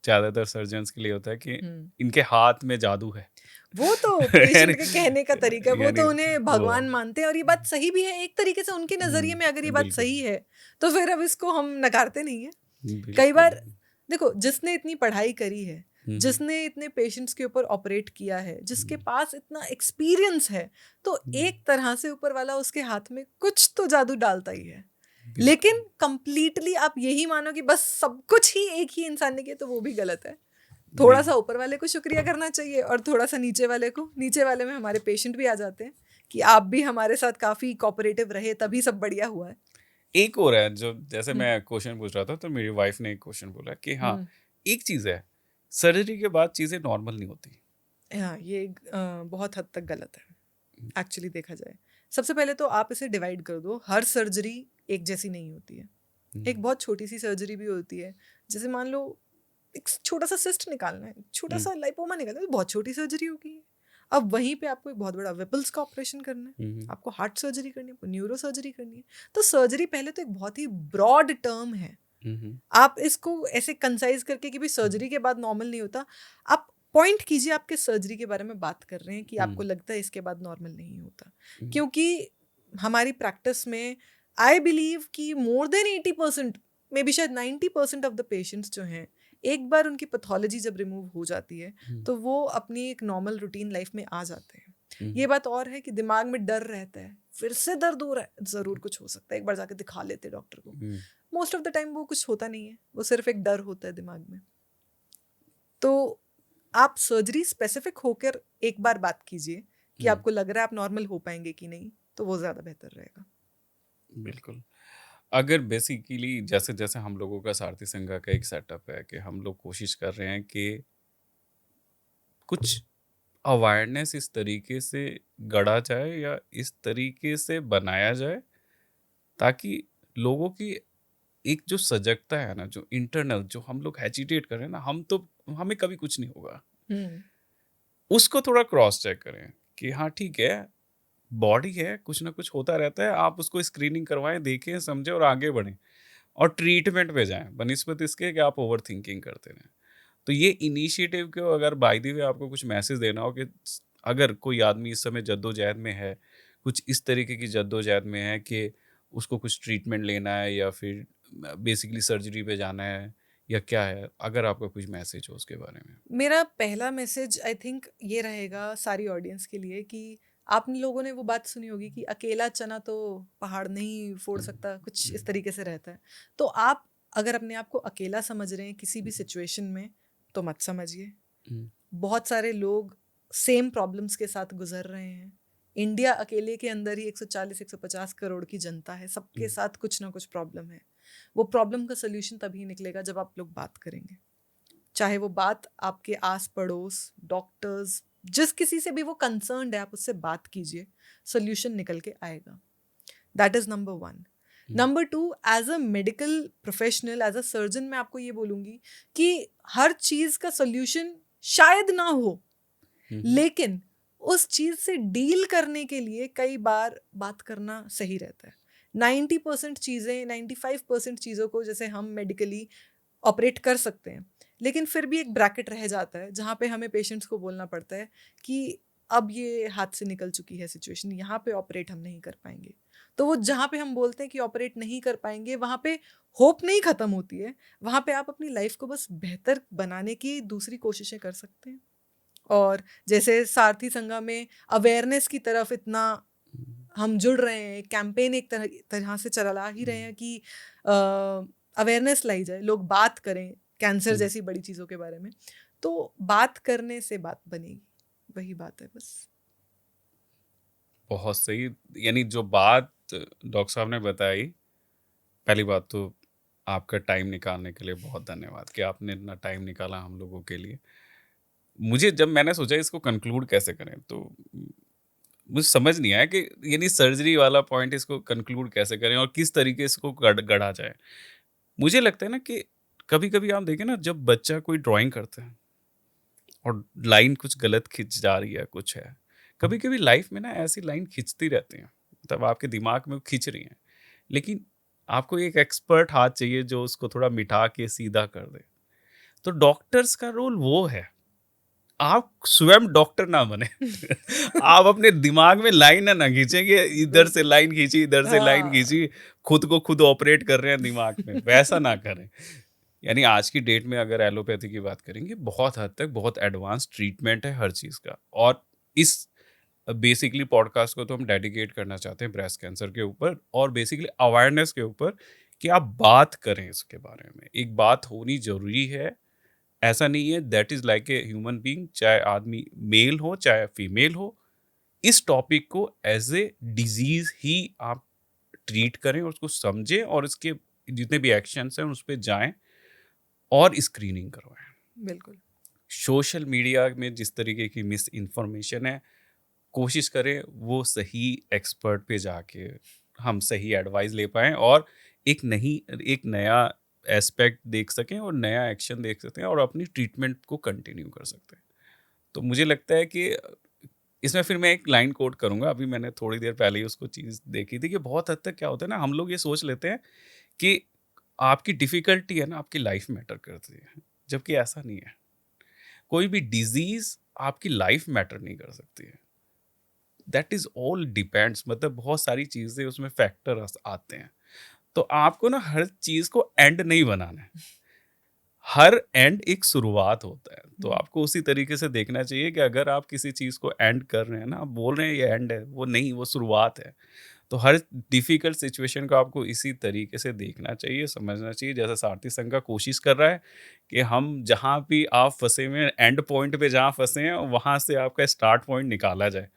ज्यादातर सर्जन्स के लिए होता है कि इनके हाथ में जादू है। वो तो पेशेंट के कहने का तरीका, वो तो उन्हें भगवान वो मानते हैं, और ये बात सही भी है एक तरीके से उनके नजरिए में। अगर ये बात सही है तो फिर अब इसको हम नकारते नहीं है। कई बार देखो, जिसने इतनी पढ़ाई करी है, जिसने इतने पेशेंट्स के ऊपर ऑपरेट किया है, जिसके पास इतना एक्सपीरियंस है, तो एक तरह से ऊपर वाला उसके हाथ में कुछ तो जादू डालता ही है। लेकिन कंप्लीटली आप यही मानो कि बस सब कुछ ही एक ही इंसान ने किया, तो वो भी गलत है। थोड़ा सा ऊपर वाले को शुक्रिया करना चाहिए, और थोड़ा सा नीचे वाले को। नीचे वाले में हमारे पेशेंट भी आ जाते हैं कि आप भी हमारे साथ काफी कोऑपरेटिव रहे, तभी सब बढ़िया हुआ है। एक और है, जो जैसे मैं क्वेश्चन पूछ रहा था तो मेरी वाइफ ने एक क्वेश्चन बोला कि हाँ, एक चीज है, सर्जरी के बाद चीजें नॉर्मल नहीं होती। हाँ, ये बहुत हद तक गलत है एक्चुअली देखा जाए। सबसे पहले तो आप इसे डिवाइड कर दो। हर सर्जरी एक जैसी नहीं होती है। एक बहुत छोटी सी सर्जरी भी होती है, जैसे मान लो एक छोटा सा सिस्ट निकालना है, छोटा सा लाइपोमा निकालना है, तो बहुत छोटी सर्जरी होगी। अब वहीं पे आपको एक बहुत बड़ा विपल्स का ऑपरेशन करना है, आपको हार्ट सर्जरी करनी है, आपको न्यूरो सर्जरी करनी है। तो सर्जरी पहले तो एक बहुत ही ब्रॉड टर्म है। आप इसको ऐसे कंसाइज करके कि भाई सर्जरी के बाद नॉर्मल नहीं होता, आप पॉइंट कीजिए आपके सर्जरी के बारे में बात कर रहे हैं कि आपको लगता है इसके बाद नॉर्मल नहीं होता। क्योंकि हमारी प्रैक्टिस में आई बिलीव कि मोर देन 80%, मे बी शायद 90% ऑफ द पेशेंट्स जो हैं, एक बार उनकी पैथोलॉजी जब रिमूव हो जाती है तो वो अपनी एक नॉर्मल रूटीन लाइफ में आ जाते हैं। ये बात और है कि दिमाग में डर रहता है, फिर से दर्द हो रहा है, जरूर कुछ हो सकता है, एक बार जाके दिखा लेते डॉक्टर को। मोस्ट ऑफ द टाइम वो कुछ होता नहीं है, वो सिर्फ एक डर होता है दिमाग में। तो आप सर्जरी स्पेसिफिक होकर एक बार बात कीजिए कि आपको लग रहा है आप नॉर्मल हो पाएंगे कि नहीं, तो वो ज़्यादा बेहतर रहेगा। बिल्कुल। अगर बेसिकली जैसे जैसे हम लोगों का सारथी संघ का एक सेटअप है कि हम लोग कोशिश कर रहे हैं कि कुछ अवेयरनेस इस तरीके से गढ़ा जाए या इस तरीके से बनाया जाए ताकि लोगों की एक जो सजगता है ना, जो इंटरनल, जो हम लोग हेजिटेट कर रहे हैं ना, हमें कभी कुछ नहीं होगा, उसको थोड़ा क्रॉस चेक करें कि हाँ ठीक है, बॉडी है, कुछ ना कुछ होता रहता है, आप उसको स्क्रीनिंग करवाएं, देखें, समझें और आगे बढ़ें और ट्रीटमेंट पे जाएं, बनिस्बत इसके कि आप ओवर थिंकिंग करते रहें। तो ये इनिशिएटिव को अगर बाय द वे आपको कुछ मैसेज देना हो कि अगर कोई आदमी इस समय जद्दोजहद में है, कुछ इस तरीके की जद्दोजहद में है कि उसको कुछ ट्रीटमेंट लेना है या फिर बेसिकली सर्जरी पे जाना है या क्या है, अगर आपका कुछ मैसेज हो उसके बारे में। मेरा पहला मैसेज आई थिंक ये रहेगा सारी ऑडियंस के लिए कि आप लोगों ने वो बात सुनी होगी कि अकेला चना तो पहाड़ नहीं फोड़ सकता, कुछ इस तरीके से रहता है। तो आप अगर अपने आप को अकेला समझ रहे हैं किसी भी सिचुएशन में, तो मत समझिए। बहुत सारे लोग सेम प्रॉब्लम्स के साथ गुजर रहे हैं। इंडिया अकेले के अंदर ही 140-150 करोड़ की जनता है, सबके साथ कुछ ना कुछ प्रॉब्लम है। वो प्रॉब्लम का सोल्यूशन तभी निकलेगा जब आप लोग बात करेंगे, चाहे वो बात आपके आस पड़ोस, डॉक्टर्स, जिस किसी से भी वो कंसर्न्ड है, आप उससे बात कीजिए, सोल्यूशन निकल के आएगा। That is number 1। Number 2, as a medical professional, as a surgeon, मैं आपको ये बोलूँगी कि हर चीज़ का सोल्यूशन शायद ना हो, हम्म, लेकिन उस चीज से डील करने के लिए कई बार बात करना सही रहता है। 90% चीजें, 95% चीजों को जैसे हम मेडिकली ऑपरेट कर सकते हैं, लेकिन फिर भी एक ब्रैकेट रह जाता है जहाँ पे हमें पेशेंट्स को बोलना पड़ता है कि अब ये हाथ से निकल चुकी है सिचुएशन, यहाँ पे ऑपरेट हम नहीं कर पाएंगे। तो वो जहाँ पे हम बोलते हैं कि ऑपरेट नहीं कर पाएंगे, वहाँ पे होप नहीं खत्म होती है, वहाँ पे आप अपनी लाइफ को बस बेहतर बनाने की दूसरी कोशिशें कर सकते हैं। और जैसे सारथी संघा में अवेयरनेस की तरफ इतना हम जुड़ रहे हैं, कैंपेन एक तरह से चला ही रहे हैं कि अवेयरनेस लाई जाए, लोग बात करें कैंसर जैसी बड़ी चीज़ों के बारे में। तो बात करने से बात बनेगी, वही बात है बस। बहुत सही। यानी जो बात डॉक्टर साहब ने बताई, पहली बात तो आपका टाइम निकालने के लिए बहुत धन्यवाद कि आपने इतना टाइम निकाला हम लोगों के लिए। मुझे जब मैंने सोचा इसको कंक्लूड कैसे करें, तो मुझे समझ नहीं आया कि यानी सर्जरी वाला पॉइंट इसको कंक्लूड कैसे करें और किस तरीके से इसको गढ़ा जाए। मुझे लगता है ना कि कभी कभी आप देखें ना, जब बच्चा कोई ड्राइंग करता है और लाइन कुछ गलत खिंच जा रही है, कुछ है, कभी कभी लाइफ में ना ऐसी लाइन खिंचती रहती हैं, मतलब आपके दिमाग में वो खिंच रही हैं, लेकिन आपको एक एक्सपर्ट हाथ चाहिए जो उसको थोड़ा मिटा के सीधा कर दे। तो डॉक्टर्स का रोल वो है। आप स्वयं डॉक्टर ना बने। आप अपने दिमाग में लाइन ना खींचेंगे, इधर से लाइन खींची, इधर से लाइन हाँ, खींची, खुद को खुद ऑपरेट कर रहे हैं दिमाग में, वैसा ना करें। यानी आज की डेट में अगर एलोपैथी की बात करेंगे, बहुत हद तक बहुत एडवांस ट्रीटमेंट है हर चीज़ का। और इस बेसिकली पॉडकास्ट को तो हम डेडिकेट करना चाहते हैं ब्रेस्ट कैंसर के ऊपर और बेसिकली अवेयरनेस के ऊपर, कि आप बात करें इसके बारे में। एक बात होनी जरूरी है। ऐसा नहीं है that is like a human being, चाहे आदमी मेल हो चाहे फीमेल हो, इस टॉपिक को एज ए डिजीज ही आप ट्रीट करें और उसको समझें और इसके जितने भी एक्शंस हैं उस पर जाएं और स्क्रीनिंग करवाएं। बिल्कुल। सोशल मीडिया में जिस तरीके की मिस इन्फॉर्मेशन है, कोशिश करें वो सही एक्सपर्ट पे जाके हम सही एडवाइस ले पाएँ और एक नया एस्पेक्ट देख सकें और नया एक्शन देख सकते हैं और अपनी ट्रीटमेंट को कंटिन्यू कर सकते हैं। तो मुझे लगता है कि इसमें फिर मैं एक लाइन कोट करूँगा, अभी मैंने थोड़ी देर पहले ही उसको चीज़ देखी थी कि बहुत हद तक क्या होता है ना, हम लोग ये सोच लेते हैं कि आपकी डिफ़िकल्टी है ना आपकी लाइफ मैटर करती है, जबकि ऐसा नहीं है। कोई भी डिज़ीज़ आपकी लाइफ मैटर नहीं कर सकती है। दैट इज ऑल डिपेंड्स, मतलब बहुत सारी चीजें उसमें फैक्टर आते हैं। तो आपको ना हर चीज को एंड नहीं बनाना है, हर एंड एक शुरुआत होता है। तो आपको उसी तरीके से देखना चाहिए कि अगर आप किसी चीज को एंड कर रहे हैं ना, आप बोल रहे हैं ये एंड है, वो नहीं, वो शुरुआत है। तो हर डिफिकल्ट सिचुएशन को आपको इसी तरीके से देखना चाहिए, समझना चाहिए। जैसा सारथी संघ का कोशिश कर रहा है कि हम जहाँ भी आप फंसे हुए हैं, एंड पॉइंट पे जहाँ फंसे हैं वहाँ से आपका स्टार्ट पॉइंट निकाला जाए।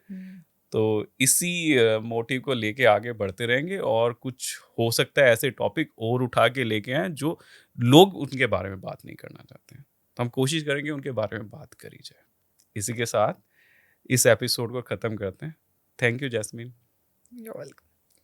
तो इसी मोटिव को लेके आगे बढ़ते रहेंगे और कुछ हो सकता है ऐसे टॉपिक और उठा के लेके आए जो लोग उनके बारे में बात नहीं करना चाहते हैं, तो हम कोशिश करेंगे उनके बारे में बात करी जाए। इसी के साथ इस एपिसोड को ख़त्म करते हैं। Thank you jasmine. You're welcome.